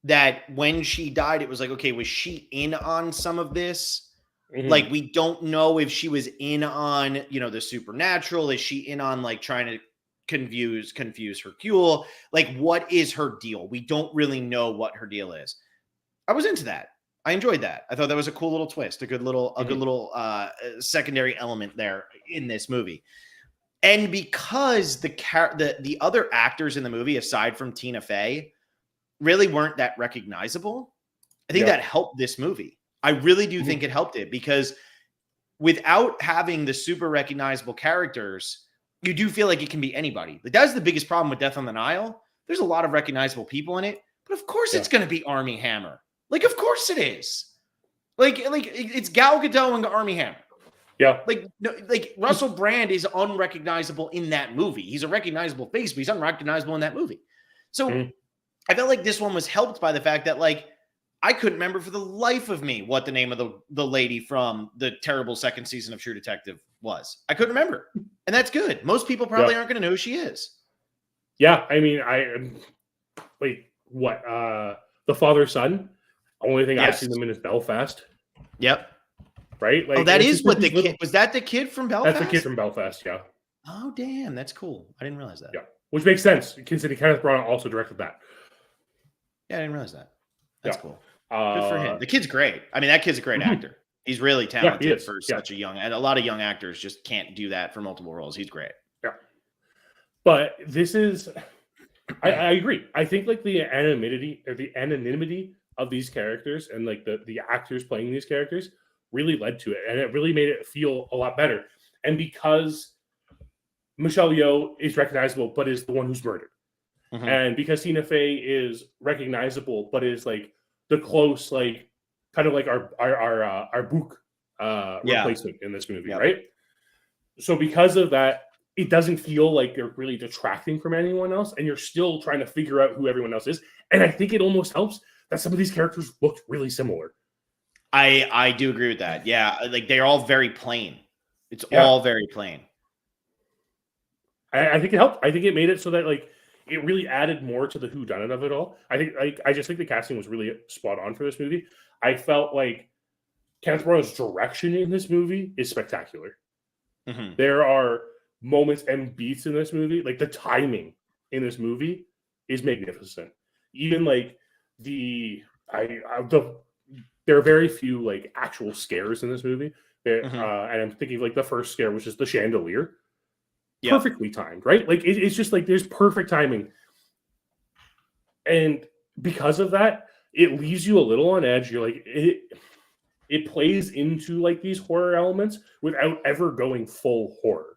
that when she died, it was like, okay, was she in on some of this? Like, we don't know if she was in on, the supernatural. Is she in on like trying to confuse Hercule? Like, what is her deal? We don't really know what her deal is. I was into that. I enjoyed that. I thought that was a cool little twist, a good little secondary element there in this movie. And because the other actors in the movie, aside from Tina Fey, really weren't that recognizable, I think that helped this movie. I really do think it helped it, because without having the super recognizable characters, you do feel like it can be anybody. Like, that's the biggest problem with Death on the Nile. There's a lot of recognizable people in it, but of course it's going to be Armie Hammer. Like, of course it is. Like it's Gal Gadot and Armie Hammer. Yeah. Like, no, like Russell Brand is unrecognizable in that movie. He's a recognizable face, but he's unrecognizable in that movie. So I felt like this one was helped by the fact that, like, I couldn't remember for the life of me what the name of the lady from the terrible second season of True Detective was. I couldn't remember. And that's good. Most people probably aren't going to know who she is. Yeah. I mean, what? The father-son? Only thing I've seen them in is Belfast. Yep. Right? Like, that is what the kid was. That the kid from Belfast? That's the kid from Belfast, yeah. Oh, damn. That's cool. I didn't realize that. Yeah. Which makes sense, considering Kenneth Branagh also directed that. Yeah, I didn't realize that. That's cool. Good for him. The kid's great. I mean, that kid's a great actor. He's really talented for such a young, and a lot of young actors just can't do that for multiple roles. He's great. Yeah. But this is, I agree. I think like the anonymity of these characters and like the actors playing these characters really led to it. And it really made it feel a lot better. And because Michelle Yeoh is recognizable, but is the one who's murdered. And because Tina Fey is recognizable, but is like the close, like kind of like our book replacement in this movie, right? So because of that, it doesn't feel like they're really detracting from anyone else, and you're still trying to figure out who everyone else is. And I think it almost helps that some of these characters looked really similar. I do agree with that. Yeah, like they're all very plain. It's all very plain. I think it helped. I think it made it so that like it really added more to the whodunit of it all. I just think the casting was really spot on for this movie. I felt like Kenneth Branagh's direction in this movie is spectacular. There are moments and beats in this movie, like the timing in this movie is magnificent. Even like there are very few like actual scares in this movie. And I'm thinking like the first scare, which is the chandelier. Perfectly timed, right? Like it's just like there's perfect timing. And because of that, it leaves you a little on edge. You're like, it plays into like these horror elements without ever going full horror.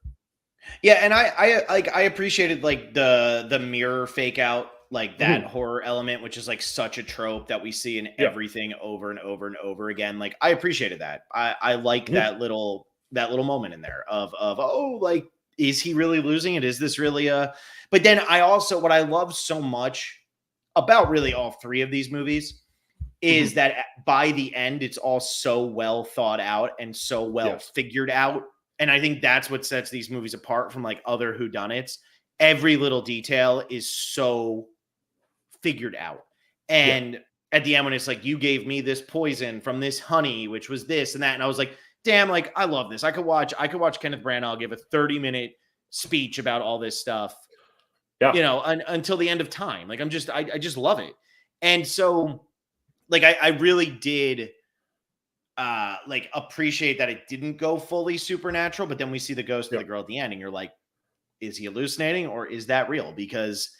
Yeah, and I appreciated like the mirror fake out, like that horror element, which is like such a trope that we see in everything over and over and over again. Like I appreciated that. I like that little moment in there of oh, like, is he really losing it? Is this really but then what I love so much about really all three of these movies is that by the end, it's all so well thought out and so well figured out. And I think that's what sets these movies apart from like other whodunits. Every little detail is so figured out. And at the end, when it's like, you gave me this poison from this honey, which was this and that. And I was like, damn, like I love this. I could watch Kenneth Branagh give a 30-minute speech about all this stuff, Yeah. until the end of time. Like I just love it. And so like I really did like appreciate that it didn't go fully supernatural, but then we see the ghost of the girl at the end, and you're like, is he hallucinating or is that real? Because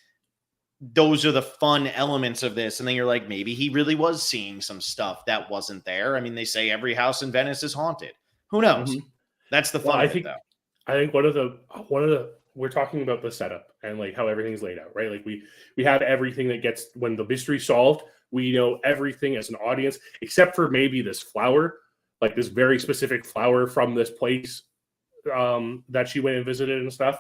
those are the fun elements of this. And then you're like, maybe he really was seeing some stuff that wasn't there. I mean, they say every house in Venice is haunted. Who knows? That's the fun of it, though. I think one of the we're talking about the setup and like how everything's laid out, right? Like we have everything that gets when the mystery solved. We know everything as an audience, except for maybe this flower, like this very specific flower from this place that she went and visited and stuff.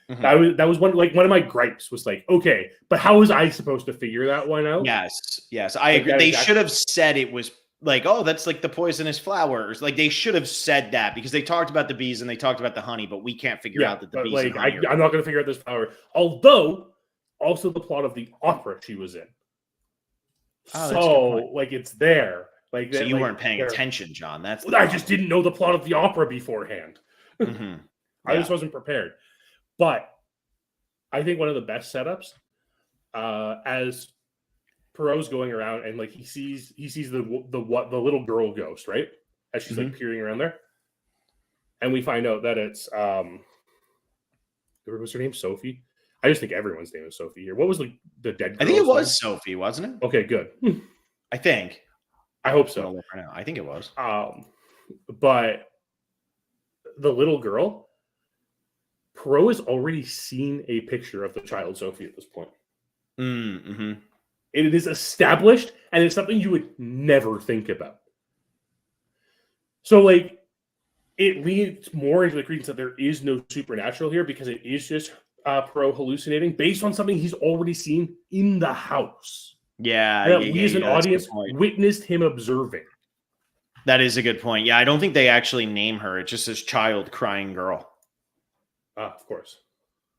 That was one of my gripes was like, okay, but how was I supposed to figure that one out? Yes, I agree. They should have said it was like, oh, that's like the poisonous flowers. Like they should have said that because they talked about the bees and they talked about the honey, but we can't figure out that the bees. Like I'm not going to figure out this flower. Although, also the plot of the opera she was in. Oh, so like it's there. Like so you weren't paying attention, John. I just didn't know the plot of the opera beforehand. I just wasn't prepared. But I think one of the best setups, as Perot's going around and like he sees the little girl ghost, right? As she's like peering around there, and we find out that it's what was her name? Sophie. I just think everyone's name is Sophie here. What was the dead girl? I think it was Sophie, wasn't it? Okay, good. I think. I hope so. I think it was. But the little girl. Perot has already seen a picture of the child Sophie at this point. It is established, and it's something you would never think about. So, like, it leads more into the credence that there is no supernatural here because it is just Perot hallucinating based on something he's already seen in the house. Yeah, we as an audience witnessed him observing. That is a good point. Yeah, I don't think they actually name her. It just says child crying girl. Of course.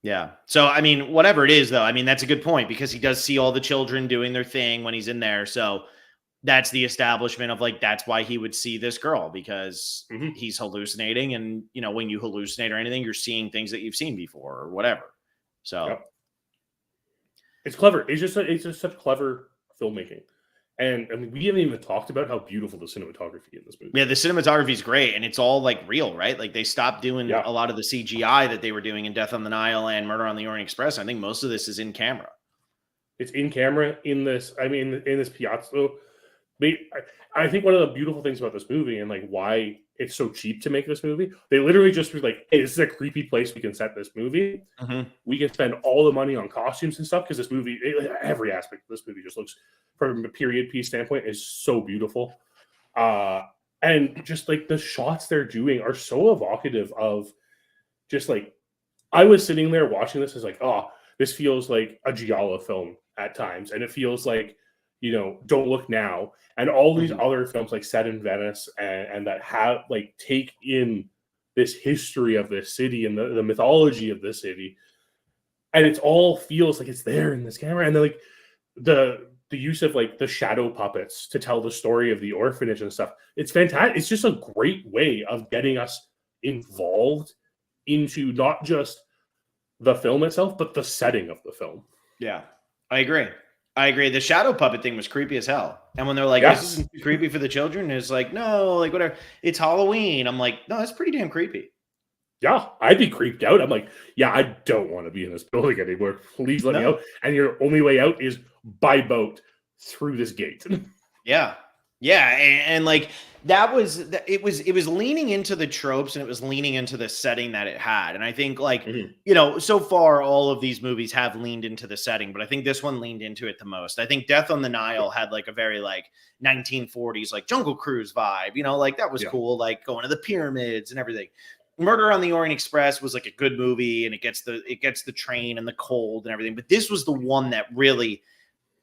Yeah. So, I mean, whatever it is, though, I mean, that's a good point because he does see all the children doing their thing when he's in there. So that's the establishment of like, that's why he would see this girl because he's hallucinating. And, when you hallucinate or anything, you're seeing things that you've seen before or whatever. So it's clever. It's just such clever filmmaking. And I mean, we haven't even talked about how beautiful the cinematography in this movie. Yeah, the cinematography is great, and it's all like real, right? Like they stopped doing a lot of the CGI that they were doing in Death on the Nile and Murder on the Orient Express. I think most of this is in camera. It's in camera in this. I mean, in this piazza. I think one of the beautiful things about this movie and like why it's so cheap to make this movie, they literally just were like, "Hey, this is a creepy place we can set this movie. We can spend all the money on costumes and stuff because this movie, every aspect of this movie just looks." From a period piece standpoint, is so beautiful. And just like the shots they're doing are so evocative of just like, I was sitting there watching this as like, oh, this feels like a Giallo film at times. And it feels like, Don't Look Now. And all these other films like set in Venice and that have like take in this history of this city and the mythology of this city. And it all feels like it's there in this camera. And then like the use of like the shadow puppets to tell the story of the orphanage and stuff. It's fantastic. It's just a great way of getting us involved into not just the film itself, but the setting of the film. Yeah, I agree. The shadow puppet thing was creepy as hell. And when they're like, this isn't creepy for the children, it's like, no, like whatever. It's Halloween. I'm like, no, that's pretty damn creepy. Yeah, I'd be creeped out. I'm like, yeah, I don't want to be in this building anymore. Please let me out. And your only way out is by boat through this gate. Yeah. And like that was, it was leaning into the tropes and it was leaning into the setting that it had. And I think like, so far all of these movies have leaned into the setting, but I think this one leaned into it the most. I think Death on the Nile had like a very like 1940s, like Jungle Cruise vibe, like that was cool. Like going to the pyramids and everything. Murder on the Orient Express was like a good movie and it gets the train and the cold and everything. But this was the one that really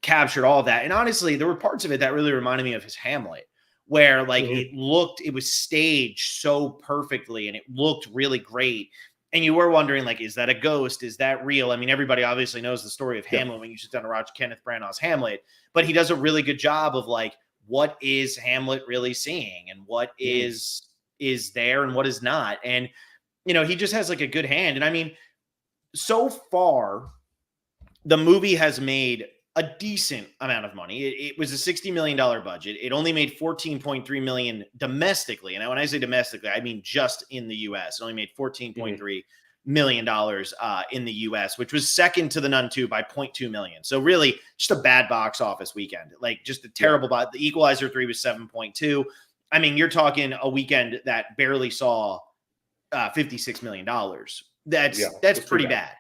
captured all of that. And honestly, there were parts of it that really reminded me of his Hamlet, where like it was staged so perfectly and it looked really great. And you were wondering, like, is that a ghost? Is that real? I mean, everybody obviously knows the story of Hamlet when you sit down to watch Kenneth Branagh's Hamlet, but he does a really good job of like, what is Hamlet really seeing? And what is is there and what is not. And, he just has like a good hand. And I mean, so far, the movie has made a decent amount of money. It was a $60 million budget. It only made $14.3 million domestically. And when I say domestically, I mean just in the US. It only made $14.3 million in the US, which was second to The Nun 2 by $0.2 million. So really just a bad box office weekend. Like just a terrible The Equalizer 3 was 7.2. I mean, you're talking a weekend that barely saw $56 million. That's pretty bad.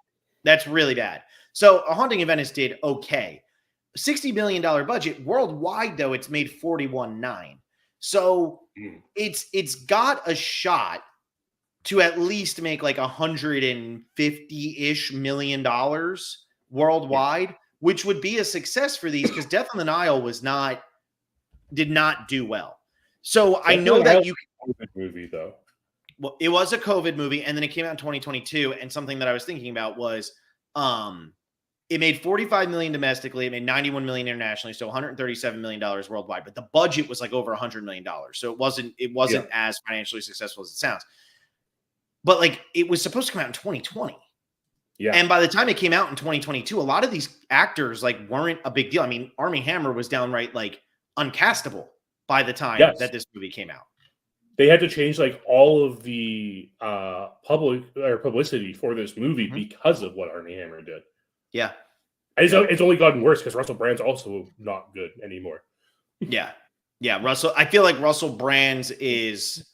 That's really bad. So A Haunting in Venice did okay. $60 million budget. Worldwide, though, it's made 41.9. So it's got a shot to at least make like $150-ish million worldwide, which would be a success for these because Death on the Nile did not do well. So I know that you COVID movie though. Well, it was a COVID movie, and then it came out in 2022. And something that I was thinking about was it made $45 million domestically, it made $91 million internationally, so $137 million worldwide. But the budget was like over $100 million. So it wasn't as financially successful as it sounds. But like it was supposed to come out in 2020. Yeah. And by the time it came out in 2022, a lot of these actors like weren't a big deal. I mean, Armie Hammer was downright like uncastable by the time that this movie came out. They had to change like all of the publicity for this movie because of what Armie Hammer did. Yeah. It's only gotten worse because Russell Brand's also not good anymore. Yeah. I feel like Russell Brand is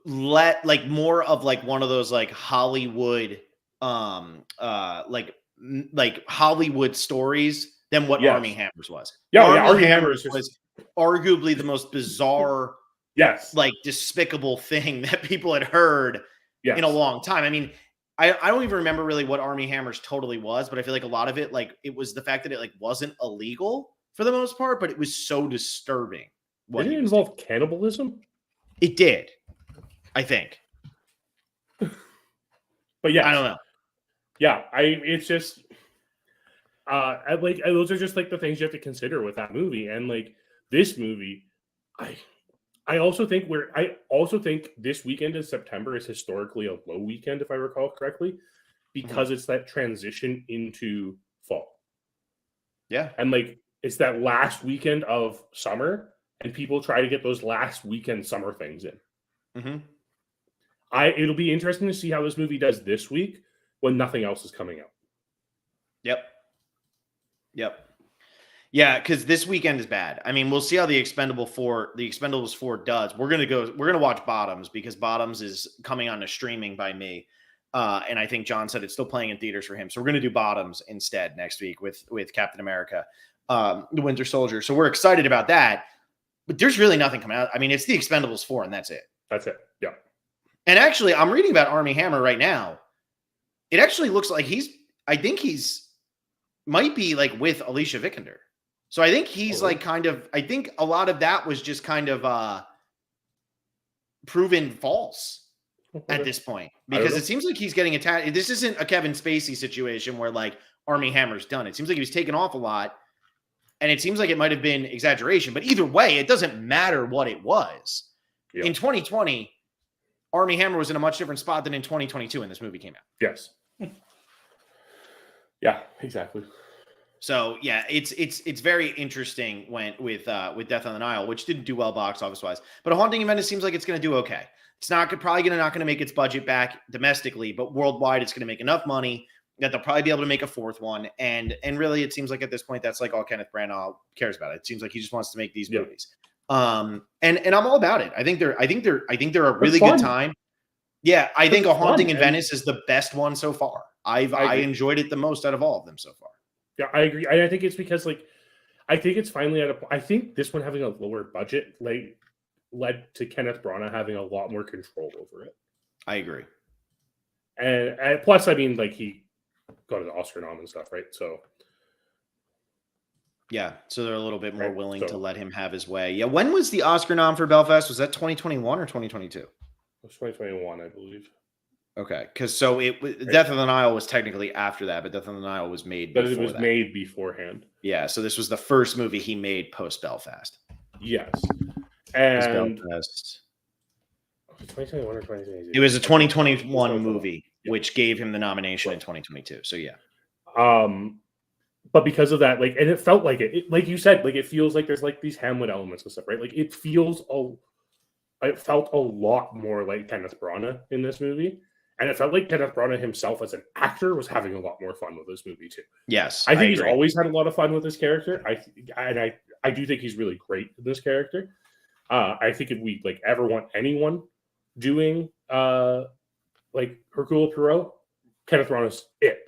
more of like one of those like Hollywood like Hollywood stories than what Armie Hammer's was. Armie Hammer's was arguably the most bizarre like despicable thing that people had heard in a long time. I mean, I don't even remember really what Armie Hammer's totally was, but I feel like a lot of it, like it was the fact that it like wasn't illegal for the most part, but it was so disturbing. Did it involve cannibalism? It did, I think. But yeah, I don't know. Yeah, it's just those are just like the things you have to consider with that movie. And like this movie, I also think this weekend in September is historically a low weekend, if I recall correctly, because it's that transition into fall. Yeah. And like it's that last weekend of summer, and people try to get those last weekend summer things in. It'll be interesting to see how this movie does this week when nothing else is coming out. Yep. Yeah, because this weekend is bad. I mean, we'll see how the Expendables 4 does. We're gonna watch Bottoms because Bottoms is coming on to streaming by me. And I think John said it's still playing in theaters for him. So we're gonna do Bottoms instead next week with Captain America, the Winter Soldier. So we're excited about that. But there's really nothing coming out. I mean, it's the Expendables 4, and that's it. That's it. Yeah. And actually, I'm reading about Armie Hammer right now. It actually looks like he's might be like with Alicia Vikander. So I think he's I think a lot of that was just kind of proven false at this point, because it seems like he's getting attacked. This isn't a Kevin Spacey situation where like Armie Hammer's done. It seems like he was taken off a lot, and it seems like it might have been exaggeration, but either way, it doesn't matter what it was. Yeah. In 2020, Armie Hammer was in a much different spot than in 2022 when this movie came out. Yes. Yeah, exactly. So yeah, it's very interesting with Death on the Nile, which didn't do well box office wise, but A Haunting in Venice seems like it's going to do okay. It's not going to make its budget back domestically, but worldwide it's going to make enough money that they'll probably be able to make a fourth one. And really, it seems like at this point that's like all Kenneth Branagh cares about. It seems like he just wants to make these movies. And I'm all about it. I think they're a really good time. Yeah, I think A Haunting in Venice is the best one so far. I enjoyed it the most out of all of them so far. Yeah, I agree. I think it's because I think it's finally I think this one having a lower budget led to Kenneth Branagh having a lot more control over it. I agree. And plus, I mean, like he got an Oscar nom and stuff, right? So yeah, so they're a little bit more willing to let him have his way. Yeah, when was the Oscar nom for Belfast? Was that 2021 or 2022? It was 2021, I believe. Okay, because Death on the Nile was technically after that, but Death on the Nile was made before that. But it was made beforehand. Yeah, so this was the first movie he made post Belfast. Yes. And 2021 or 2022? It was a 2021 So, movie, which gave him the nomination in 2022. So yeah. But because of that, like, and it felt like it, like you said, like it feels like there's like these Hamlet elements and stuff, right? Like it felt a lot more like Kenneth Branagh in this movie, and it felt like Kenneth Branagh himself as an actor was having a lot more fun with this movie too. Yes, I think he's agree. always had a lot of fun with this character. I do think he's really great in this character. I think if we like ever want anyone doing like Hercule Poirot, Kenneth Branagh's it.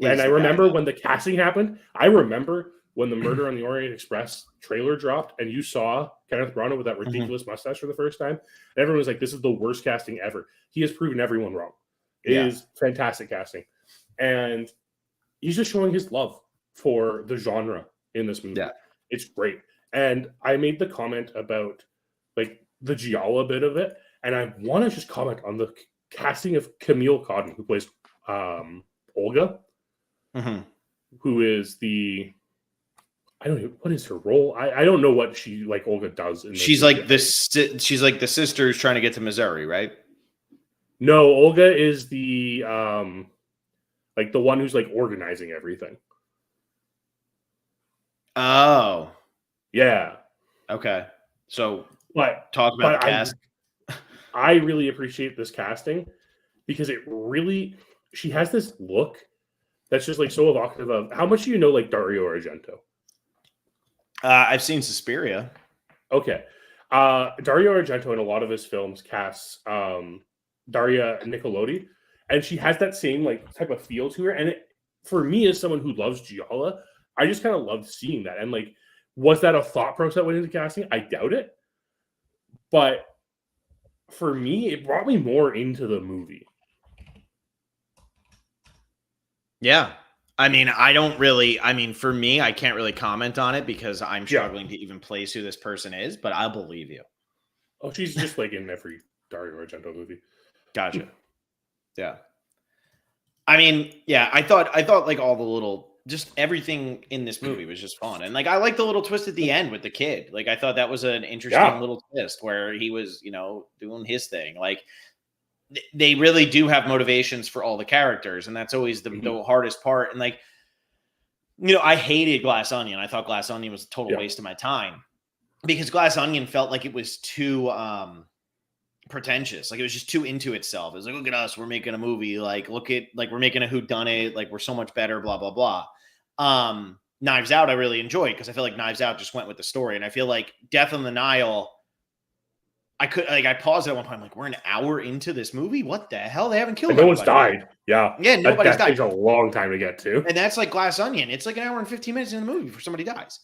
And I remember when the casting happened. I remember when the Murder on the Orient Express trailer dropped, and you saw Kenneth Branagh with that ridiculous mustache for the first time. And everyone was like, "This is the worst casting ever." He has proven everyone wrong. It is fantastic casting, and he's just showing his love for the genre in this movie. Yeah. It's great. And I made the comment about like the Gialla bit of it, and I want to just comment on the casting of Camille Codden, who plays Olga. Who is I don't know what is her role. I don't know what she like Olga does. She's like she's like the sister who's trying to get to Missouri, right? No, Olga is the like the one who's like organizing everything. Oh, yeah. Okay. So, talk about the cast. I really appreciate this casting because she has this look that's just like so evocative of how much do you know like Dario Argento? I've seen Suspiria. Okay. Dario Argento in a lot of his films casts Daria Nicolodi, and she has that same like type of feel to her. And for me, as someone who loves Gialla, I just kind of loved seeing that. And like, was that a thought process that went into casting? I doubt it. But for me, it brought me more into the movie. Yeah. I mean, for me, I can't really comment on it because I'm struggling to even place who this person is, but I'll believe you. Oh, she's just like in every Dario Argento movie. Gotcha. Yeah. I mean, yeah, I thought like all the little, just everything in this movie was just fun. And like, I like the little twist at the end with the kid. Like, I thought that was an interesting little twist where he was, doing his thing. Like, they really do have motivations for all the characters, and that's always the hardest part. And like, I hated Glass Onion. I thought Glass Onion was a total waste of my time because Glass Onion felt like it was too pretentious. Like it was just too into itself. It was like, look at us, we're making a movie. Like, look at we're making a whodunit. Like we're so much better. Blah blah blah. Knives Out, I really enjoyed because I feel like Knives Out just went with the story, and I feel like Death on the Nile. I paused at one point. I'm like, we're an hour into this movie. What the hell? They haven't killed. No one's died. Yeah. Nobody's died. That takes a long time to get to. And that's like Glass Onion. It's like an hour and 15 minutes in the movie before somebody dies.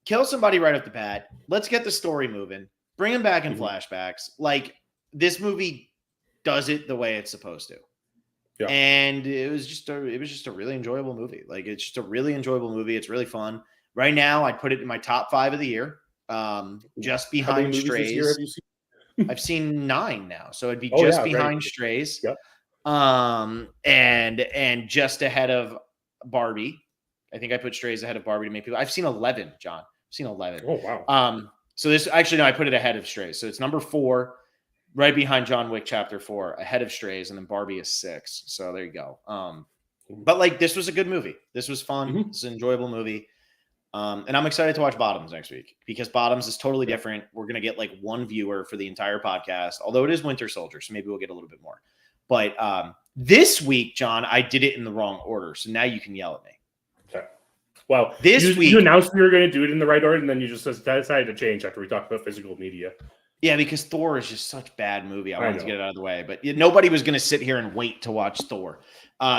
Kill somebody right off the bat. Let's get the story moving. Bring them back in flashbacks. Like this movie does it the way it's supposed to. Yeah. And it was just a really enjoyable movie. Like it's just a really enjoyable movie. It's really fun. Right now, I'd put it in my top 5 of the year. Just behind Strays. I've seen 9 now, so it'd be behind Strays, and just ahead of Barbie. I think I put Strays ahead of Barbie to make people. I've seen 11, John. I've seen 11. Oh wow. So this actually no, I put it ahead of Strays. So it's number 4, right behind John Wick Chapter 4, ahead of Strays, and then Barbie is 6. So there you go. But like this was a good movie. This was fun. It's an enjoyable movie. And I'm excited to watch Bottoms next week because Bottoms is totally different. We're going to get like 1 viewer for the entire podcast, although it is Winter Soldier. So maybe we'll get a little bit more. But this week, John, I did it in the wrong order. So now you can yell at me. Okay. Well, this week you announced we were going to do it in the right order, and then you just decided to change after we talked about physical media. Yeah, because Thor is just such a bad movie. I wanted to get it out of the way, but nobody was going to sit here and wait to watch Thor.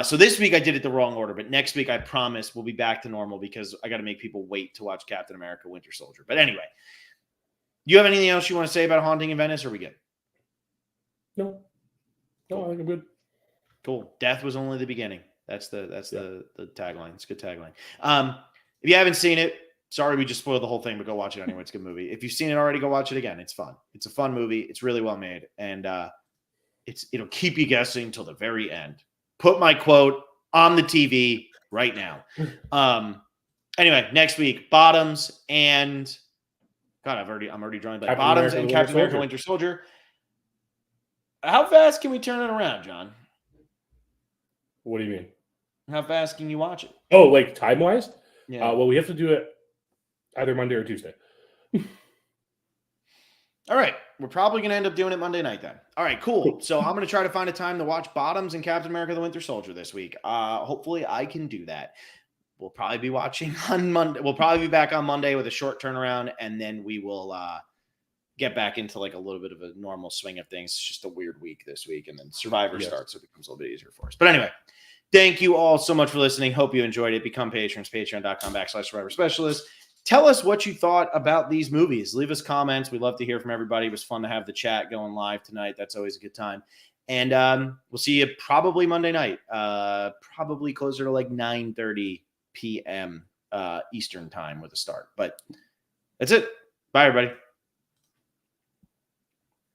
So this week I did it the wrong order, but next week I promise we'll be back to normal because I got to make people wait to watch Captain America: Winter Soldier. But anyway, you have anything else you want to say about Haunting in Venice, or are we good? No, I think I'm good. Cool. Death was only the beginning. That's the tagline. It's a good tagline. If you haven't seen it, sorry we just spoiled the whole thing, but go watch it anyway. It's a good movie. If you've seen it already, go watch it again. It's fun. It's a fun movie. It's really well made, and it'll keep you guessing till the very end. Put my quote on the TV right now. Anyway, next week, Bottoms and I'm already drawing back. Bottoms and Captain America: Winter Soldier. How fast can we turn it around, John? What do you mean? How fast can you watch it? Oh, like time wise? Yeah. Well, we have to do it either Monday or Tuesday. All right. We're probably going to end up doing it Monday night then. All right, cool. So I'm going to try to find a time to watch Bottoms and Captain America the Winter Soldier this week. Hopefully I can do that. We'll probably be watching on Monday. We'll probably be back on Monday with a short turnaround, and then we will get back into like a little bit of a normal swing of things. It's just a weird week this week, and then Survivor starts, so it becomes a little bit easier for us. But anyway, thank you all so much for listening. Hope you enjoyed it. Become patrons, patreon.com/Survivor Specialist. Tell us what you thought about these movies. Leave us comments. We'd love to hear from everybody. It was fun to have the chat going live tonight. That's always a good time. And we'll see you probably Monday night, probably closer to like 9:30 p.m. Eastern time with a start. But that's it. Bye, everybody.